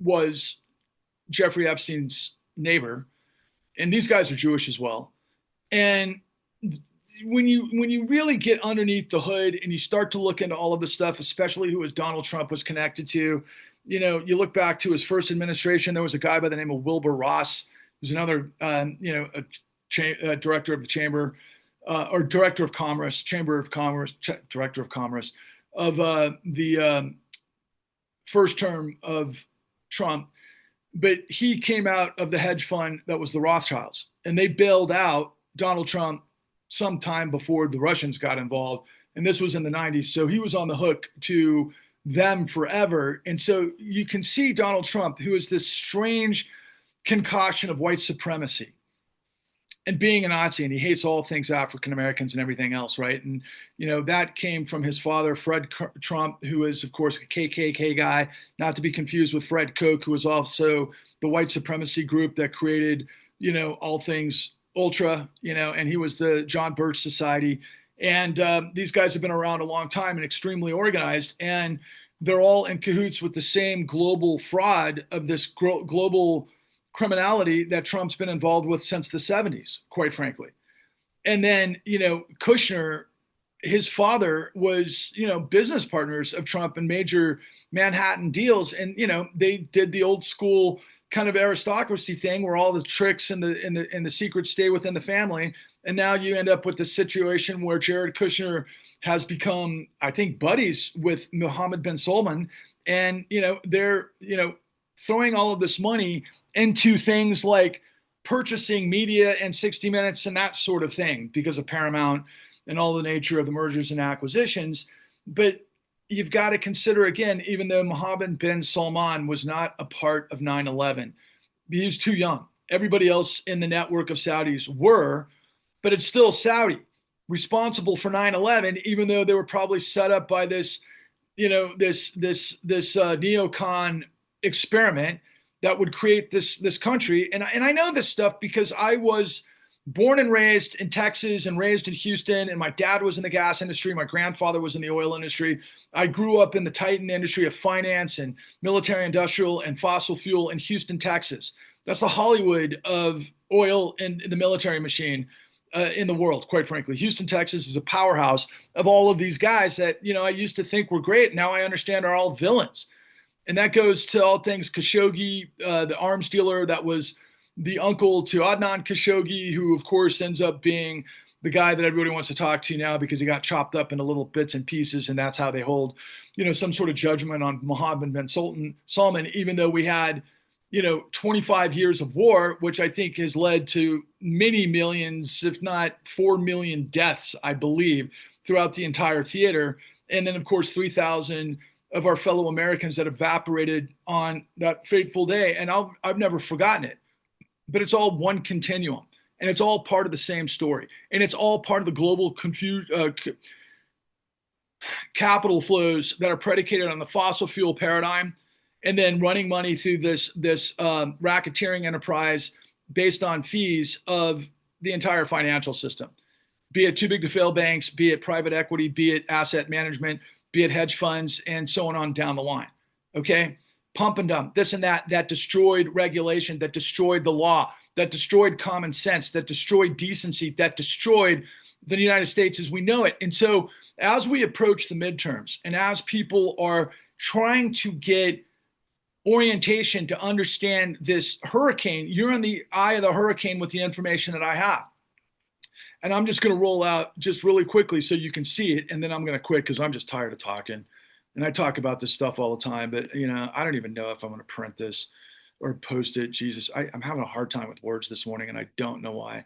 was Jeffrey Epstein's neighbor, and these guys are Jewish as well. And when you really get underneath the hood and you start to look into all of this stuff, especially who Donald Trump was connected to, you look back to his first administration. There was a guy by the name of Wilbur Ross, who's another, director of the chamber, or director of commerce, chamber of commerce, director of commerce of the first term of Trump. But he came out of the hedge fund that was the Rothschilds, and they bailed out Donald Trump sometime before the Russians got involved. And this was in the 90s. So he was on the hook to them forever. And so you can see Donald Trump, who is this strange concoction of white supremacy and being a Nazi, and he hates all things African Americans and everything else, right? And, that came from his father, Fred Trump, who is, of course, a KKK guy, not to be confused with Fred Koch, who was also the white supremacy group that created, all things ultra, and he was the John Birch Society. And these guys have been around a long time and extremely organized, and they're all in cahoots with the same global fraud of this global criminality that Trump's been involved with since the 70s, quite frankly. And then, Kushner, his father was, business partners of Trump in major Manhattan deals. And, they did the old school kind of aristocracy thing where all the tricks and the secrets stay within the family. And now you end up with the situation where Jared Kushner has become, I think, buddies with Mohammed bin Salman. And, they're, throwing all of this money into things like purchasing media and 60 Minutes and that sort of thing because of Paramount and all the nature of the mergers and acquisitions. But you've got to consider, again, even though Mohammed bin Salman was not a part of 9/11, he was too young. Everybody else in the network of Saudis were, but it's still Saudi responsible for 9/11, even though they were probably set up by this, this neocon experiment that would create this country. And I know this stuff because I was born and raised in Texas and raised in Houston, and my dad was in the gas industry. My grandfather was in the oil industry. I grew up in the titan industry of finance and military industrial and fossil fuel in Houston, Texas. That's the Hollywood of oil and the military machine in the world, quite frankly. Houston, Texas is a powerhouse of all of these guys that, I used to think were great. Now I understand are all villains. And that goes to all things Khashoggi, the arms dealer that was the uncle to Adnan Khashoggi, who, of course, ends up being the guy that everybody wants to talk to now because he got chopped up into little bits and pieces. And that's how they hold, some sort of judgment on Mohammed bin Salman, even though we had, 25 years of war, which I think has led to many millions, if not 4 million deaths, I believe, throughout the entire theater. And then, of course, 3,000 of our fellow Americans that evaporated on that fateful day. And I've never forgotten it, but it's all one continuum, and it's all part of the same story. And it's all part of the global capital flows that are predicated on the fossil fuel paradigm, and then running money through this racketeering enterprise based on fees of the entire financial system, be it too big to fail banks, be it private equity, be it asset management, be it hedge funds, and so on down the line. Okay? Pump and dump, this and that destroyed regulation, that destroyed the law, that destroyed common sense, that destroyed decency, that destroyed the United States as we know it. And so as we approach the midterms, and as people are trying to get orientation to understand this hurricane. You're in the eye of the hurricane with the information that I have. And I'm just going to roll out just really quickly so you can see it. And then I'm going to quit because I'm just tired of talking. And I talk about this stuff all the time, but I don't even know if I'm going to print this or post it. Jesus, I'm having a hard time with words this morning, and I don't know why.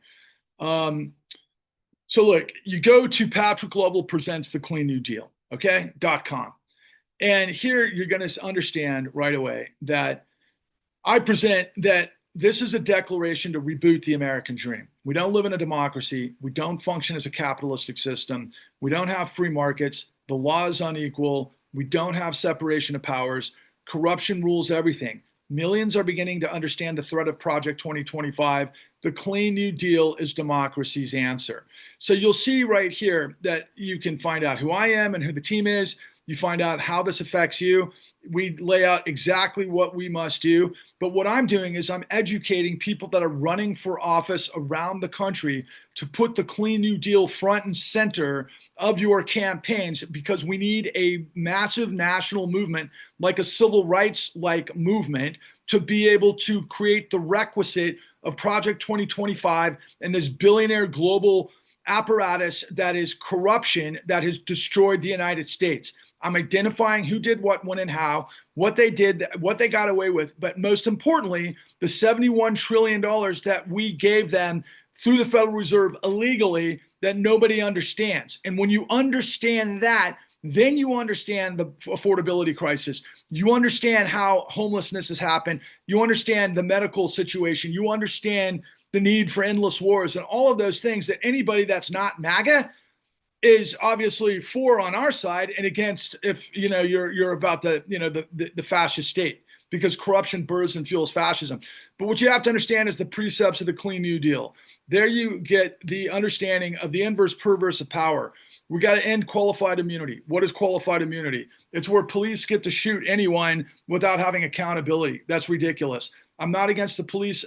So look, you go to Patrick Lovell presents the Clean New Deal, okay, .com. And here you're going to understand right away that I present that this is a declaration to reboot the American dream. We don't live in a democracy. We don't function as a capitalistic system. We don't have free markets. The law is unequal. We don't have separation of powers. Corruption rules everything. Millions are beginning to understand the threat of Project 2025. The Clean New Deal is democracy's answer. So you'll see right here that you can find out who I am and who the team is. You find out how this affects you. We lay out exactly what we must do. But what I'm doing is I'm educating people that are running for office around the country to put the Clean New Deal front and center of your campaigns, because we need a massive national movement, like a civil rights-like movement, to be able to create the requisite of Project 2025 and this billionaire global apparatus that is corruption that has destroyed the United States. I'm identifying who did what, when, and how, what they did, what they got away with, but most importantly, the $71 trillion that we gave them through the Federal Reserve illegally that nobody understands. And when you understand that, then you understand the affordability crisis. You understand how homelessness has happened. You understand the medical situation. You understand the need for endless wars and all of those things that anybody that's not MAGA is obviously for on our side and against if you're about the fascist state, because corruption births and fuels fascism. But what you have to understand is the precepts of the Clean New Deal. There you get the understanding of the inverse perverse of power. We got to end qualified immunity. What is qualified immunity? It's where police get to shoot anyone without having accountability. That's ridiculous. I'm not against the police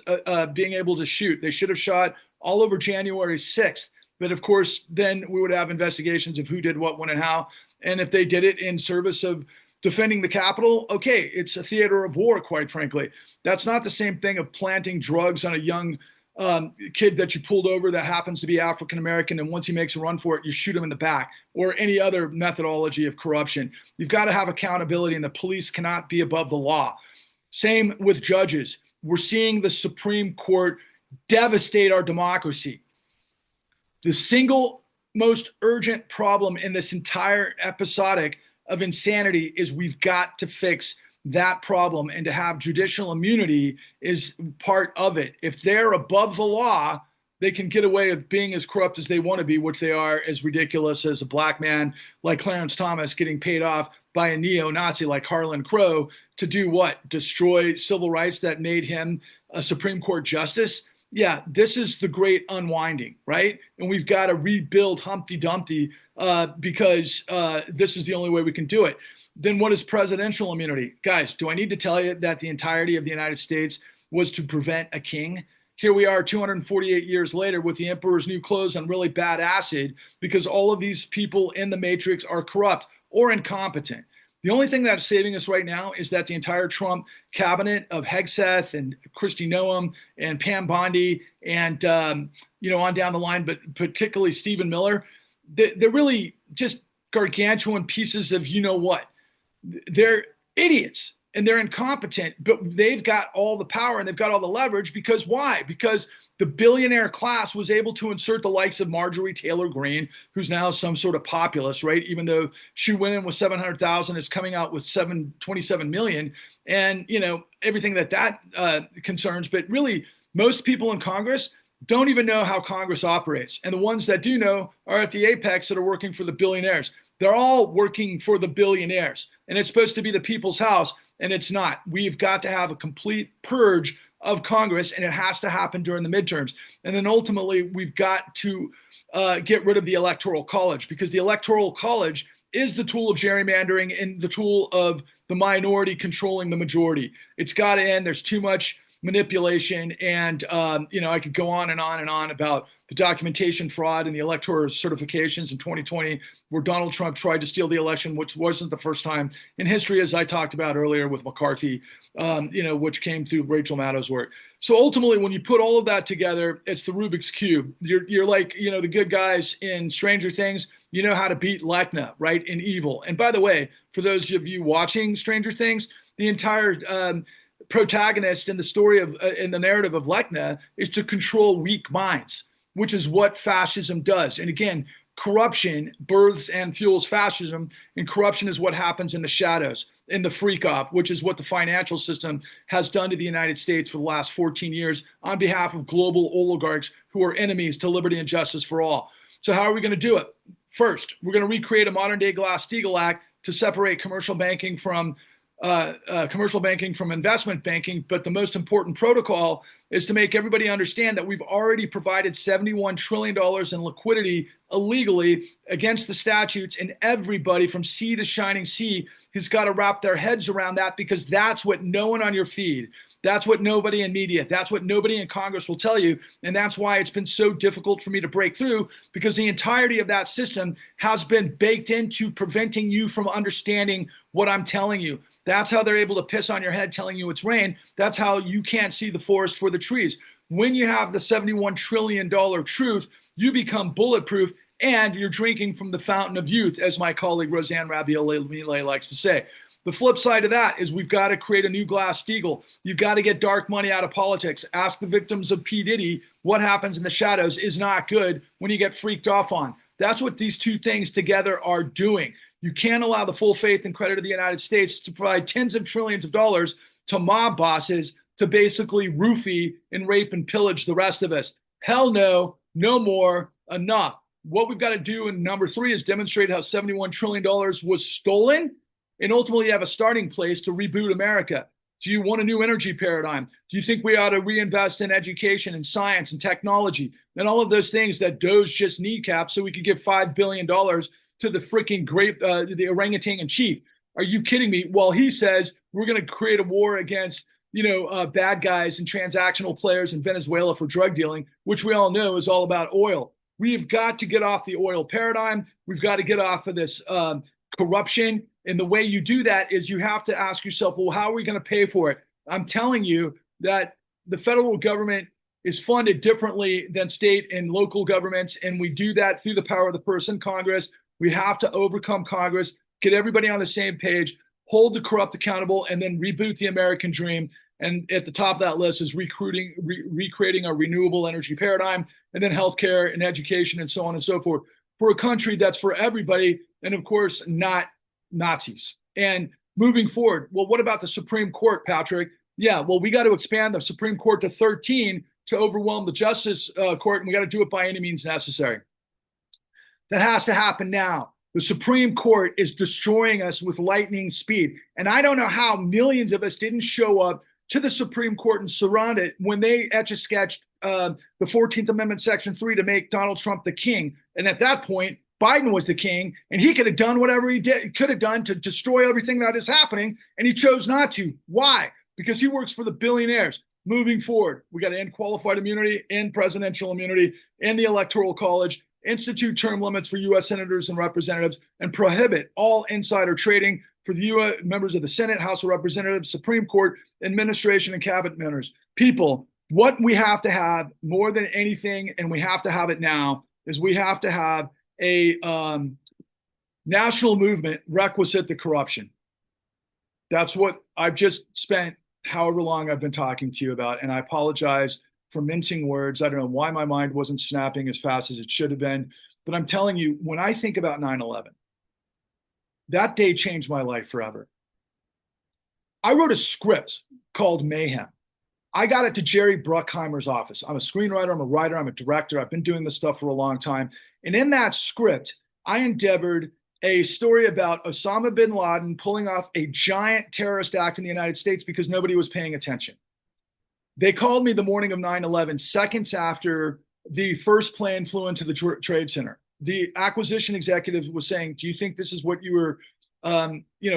being able to shoot. They should have shot all over January 6th. But of course, then we would have investigations of who did what, when, and how. And if they did it in service of defending the Capitol, okay, it's a theater of war, quite frankly. That's not the same thing of planting drugs on a young kid that you pulled over that happens to be African American, and once he makes a run for it, you shoot him in the back, or any other methodology of corruption. You've got to have accountability, and the police cannot be above the law. Same with judges. We're seeing the Supreme Court devastate our democracy. The single most urgent problem in this entire episodic of insanity is we've got to fix that problem, and to have judicial immunity is part of it. If they're above the law, they can get away with being as corrupt as they want to be, which they are, as ridiculous as a black man like Clarence Thomas getting paid off by a neo-Nazi like Harlan Crow to do what? Destroy civil rights that made him a Supreme Court justice? Yeah, this is the great unwinding, right? And we've got to rebuild Humpty Dumpty because this is the only way we can do it. Then what is presidential immunity? Guys, do I need to tell you that the entirety of the United States was to prevent a king? Here we are 248 years later with the emperor's new clothes on really bad acid because all of these people in the matrix are corrupt or incompetent. The only thing that's saving us right now is that the entire Trump cabinet of Hegseth and Kristi Noem and Pam Bondi and, on down the line, but particularly Stephen Miller, they're really just gargantuan pieces of you-know-what. They're idiots and they're incompetent, but they've got all the power and they've got all the leverage because why? Because the billionaire class was able to insert the likes of Marjorie Taylor Greene, who's now some sort of populist, right? Even though she went in with 700,000, is coming out with 27 million, and everything that concerns. But really, most people in Congress don't even know how Congress operates, and the ones that do know are at the apex that are working for the billionaires. They're all working for the billionaires, and it's supposed to be the people's house, and it's not. We've got to have a complete purge of Congress, and it has to happen during the midterms. And then ultimately, we've got to get rid of the Electoral College, because the Electoral College is the tool of gerrymandering and the tool of the minority controlling the majority. It's got to end. There's too much manipulation. And, I could go on and on and on about the documentation fraud and the electoral certifications in 2020, where Donald Trump tried to steal the election, which wasn't the first time in history, as I talked about earlier with McCarthy, which came through Rachel Maddow's work. So ultimately, when you put all of that together, it's the Rubik's Cube. You're like, the good guys in Stranger Things, you know how to beat Lekna, right, in evil. And by the way, for those of you watching Stranger Things, the entire protagonist in the story of in the narrative of Lekna is to control weak minds, which is what fascism does. And again, corruption births and fuels fascism, and corruption is what happens in the shadows, in the freak off, which is what the financial system has done to the United States for the last 14 years on behalf of global oligarchs who are enemies to liberty and justice for all. So how are we going to do it? First, we're going to recreate a modern day Glass-Steagall Act to separate commercial banking from investment banking. But the most important protocol is to make everybody understand that we've already provided $71 trillion in liquidity illegally against the statutes, and everybody from sea to shining sea has got to wrap their heads around that, because that's what no one on your feed, that's what nobody in media, that's what nobody in Congress will tell you. And that's why it's been so difficult for me to break through, because the entirety of that system has been baked into preventing you from understanding what I'm telling you. That's how they're able to piss on your head telling you it's rain. That's how you can't see the forest for the trees. When you have the $71 trillion truth, you become bulletproof, and you're drinking from the fountain of youth, as my colleague Roseanne Rabiot likes to say. The flip side of that is we've got to create a new Glass-Steagall. You've got to get dark money out of politics. Ask the victims of P. Diddy what happens in the shadows is not good when you get freaked off on. That's what these two things together are doing. You can't allow the full faith and credit of the United States to provide tens of trillions of dollars to mob bosses to basically roofie and rape and pillage the rest of us. Hell no, no more, enough. What we've got to do in number 3 is demonstrate how $71 trillion was stolen, and ultimately have a starting place to reboot America. Do you want a new energy paradigm? Do you think we ought to reinvest in education and science and technology and all of those things that Doge just kneecapped so we could give $5 billion to the freaking the orangutan in chief? Are you kidding me? Well, he says we're going to create a war against, bad guys and transactional players in Venezuela for drug dealing, which we all know is all about oil. We've got to get off the oil paradigm. We've got to get off of this corruption. And the way you do that is you have to ask yourself, well, how are we going to pay for it? I'm telling you that the federal government is funded differently than state and local governments. And we do that through the power of the purse in Congress. We have to overcome Congress, get everybody on the same page, hold the corrupt accountable, and then reboot the American dream. And at the top of that list is recreating a renewable energy paradigm, and then healthcare and education and so on and so forth, for a country that's for everybody, and of course, not Nazis. And moving forward, well, what about the Supreme Court, Patrick? Yeah, well, we got to expand the Supreme Court to 13 to overwhelm the Justice Court, and we got to do it by any means necessary. That has to happen now. The Supreme Court is destroying us with lightning speed. And I don't know how millions of us didn't show up to the Supreme Court and surround it when they etch-a-sketched the 14th Amendment, Section 3 to make Donald Trump the king. And at that point, Biden was the king, and he could have done whatever he could have done to destroy everything that is happening, and he chose not to. Why? Because he works for the billionaires. Moving forward, we got to end qualified immunity, end presidential immunity, end the Electoral College, institute term limits for U.S. senators and representatives, and prohibit all insider trading for the U.S. members of the Senate, House of Representatives, Supreme Court, administration, and cabinet members. People, what we have to have more than anything, and we have to have it now, is we have to have a national movement requisite to corruption. That's what I've just spent however long I've been talking to you about, and I apologize for mincing words. I don't know why my mind wasn't snapping as fast as it should have been, but I'm telling you, when I think about 9/11, that day changed my life forever. I wrote a script called Mayhem. I got it to Jerry Bruckheimer's office. I'm a screenwriter, I'm a writer, I'm a director. I've been doing this stuff for a long time. And in that script, I endeavored a story about Osama bin Laden pulling off a giant terrorist act in the United States because nobody was paying attention. They called me the morning of 9/11, seconds after the first plane flew into the Trade Center. The acquisition executive was saying, "Do you think this is what you were,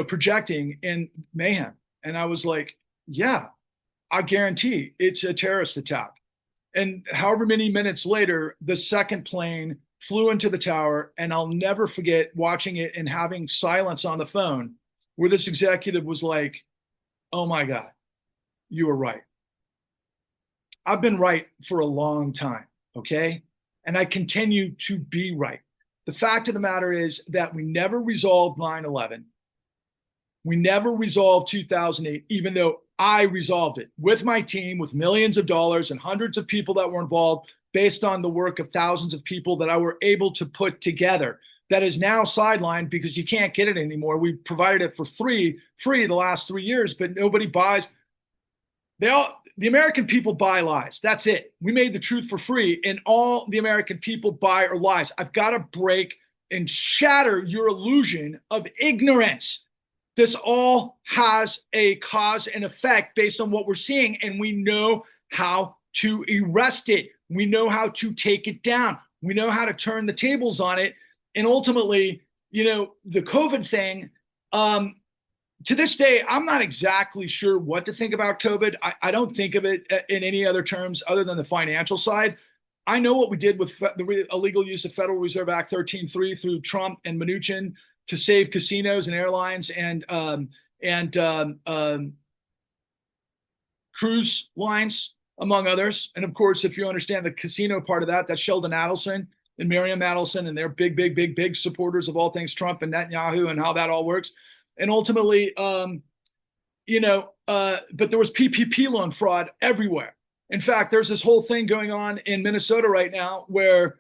projecting in Mayhem?" And I was like, "Yeah." I guarantee it's a terrorist attack. And however many minutes later, the second plane flew into the tower. And I'll never forget watching it and having silence on the phone where this executive was like, oh my God, you were right. I've been right for a long time, okay? And I continue to be right. The fact of the matter is that we never resolved 9/11. We never resolved 2008, even though I resolved it with my team, with millions of dollars and hundreds of people that were involved based on the work of thousands of people that I were able to put together. That is now sidelined because you can't get it anymore. We provided it for free the last 3 years, but nobody buys. The American people buy lies. That's it. We made the truth for free, and all the American people buy are lies. I've got to break and shatter your illusion of ignorance. This all has a cause and effect based on what we're seeing, and we know how to arrest it. We know how to take it down. We know how to turn the tables on it. And ultimately, the COVID thing, to this day, I'm not exactly sure what to think about COVID. I don't think of it in any other terms other than the financial side. I know what we did with the illegal use of Federal Reserve Act 13.3 through Trump and Mnuchin to save casinos and airlines and cruise lines, among others. And of course, if you understand the casino part of that, that's Sheldon Adelson and Miriam Adelson, and they're big supporters of all things Trump and Netanyahu and how that all works. And ultimately, but there was PPP loan fraud everywhere. In fact, there's this whole thing going on in Minnesota right now where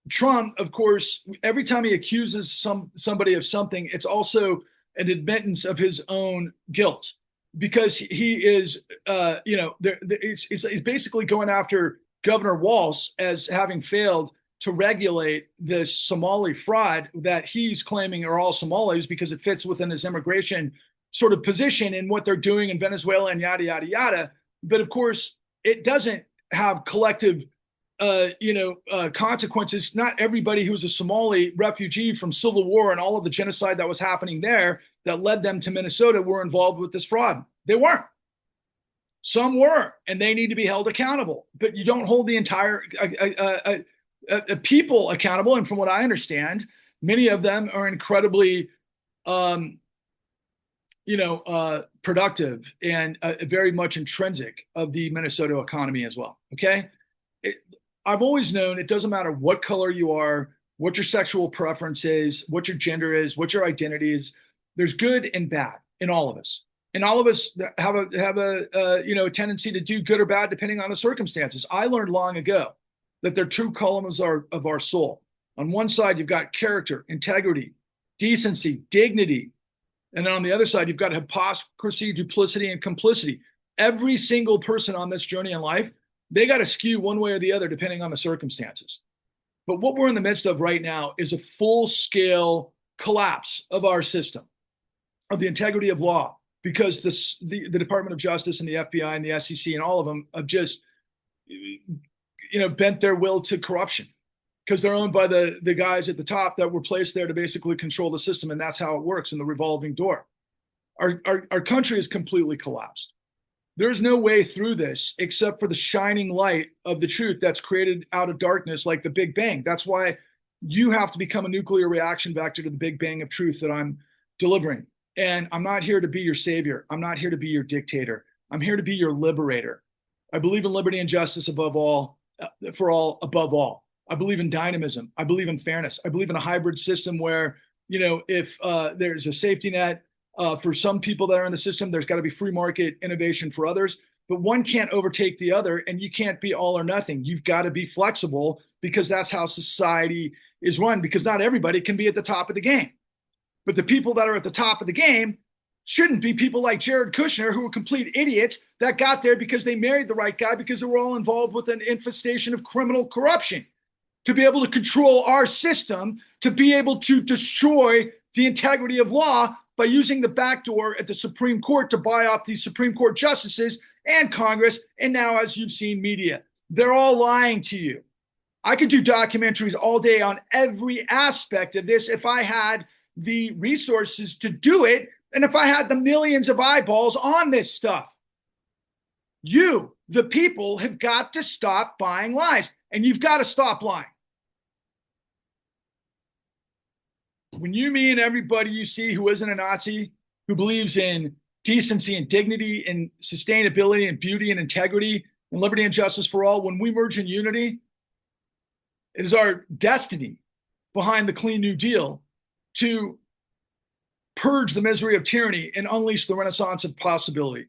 Trump, of course, every time he accuses somebody of something, it's also an admittance of his own guilt, because he is, he's basically going after Governor Walz as having failed to regulate this Somali fraud that he's claiming are all Somalis because it fits within his immigration sort of position in what they're doing in Venezuela and yada, yada, yada. But of course, it doesn't have collective consequences. Not everybody who's a Somali refugee from civil war and all of the genocide that was happening there that led them to Minnesota were involved with this fraud. They weren't. Some were, and they need to be held accountable. But you don't hold the entire people accountable. And from what I understand, many of them are incredibly, productive and very much intrinsic of the Minnesota economy as well. Okay. I've always known it doesn't matter what color you are, what your sexual preference is, what your gender is, what your identity is. There's good and bad in all of us. And all of us have a tendency to do good or bad depending on the circumstances. I learned long ago that there are two columns of our soul. On one side, you've got character, integrity, decency, dignity. And then on the other side, you've got hypocrisy, duplicity, and complicity. Every single person on this journey in life, they got to skew one way or the other depending on the circumstances. But what we're in the midst of right now is a full-scale collapse of our system, of the integrity of law, because the Department of Justice and the FBI and the SEC and all of them have just bent their will to corruption because they're owned by the guys at the top that were placed there to basically control the system. And that's how it works in the revolving door. Our country is completely collapsed. There's no way through this except for the shining light of the truth that's created out of darkness, like the Big Bang. That's why you have to become a nuclear reaction vector to the Big Bang of truth that I'm delivering. And I'm not here to be your savior. I'm not here to be your dictator. I'm here to be your liberator. I believe in liberty and justice above all, for all, above all. I believe in dynamism. I believe in fairness. I believe in a hybrid system where, if there's a safety net for some people that are in the system, there's got to be free market innovation for others. But one can't overtake the other, and you can't be all or nothing. You've got to be flexible because that's how society is run, because not everybody can be at the top of the game. But the people that are at the top of the game shouldn't be people like Jared Kushner, who are complete idiots that got there because they married the right guy because they were all involved with an infestation of criminal corruption to be able to control our system, to be able to destroy the integrity of law by using the back door at the Supreme Court to buy off these Supreme Court justices and Congress. And now, as you've seen, media, they're all lying to you. I could do documentaries all day on every aspect of this if I had the resources to do it, and if I had the millions of eyeballs on this stuff. You, the people, have got to stop buying lies, and you've got to stop lying. When you mean everybody you see who isn't a Nazi, who believes in decency and dignity and sustainability and beauty and integrity and liberty and justice for all, when we merge in unity, it is our destiny behind the Clean New Deal to purge the misery of tyranny and unleash the renaissance of possibility.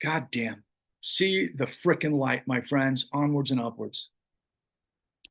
God damn. See the frickin' light, my friends, onwards and upwards.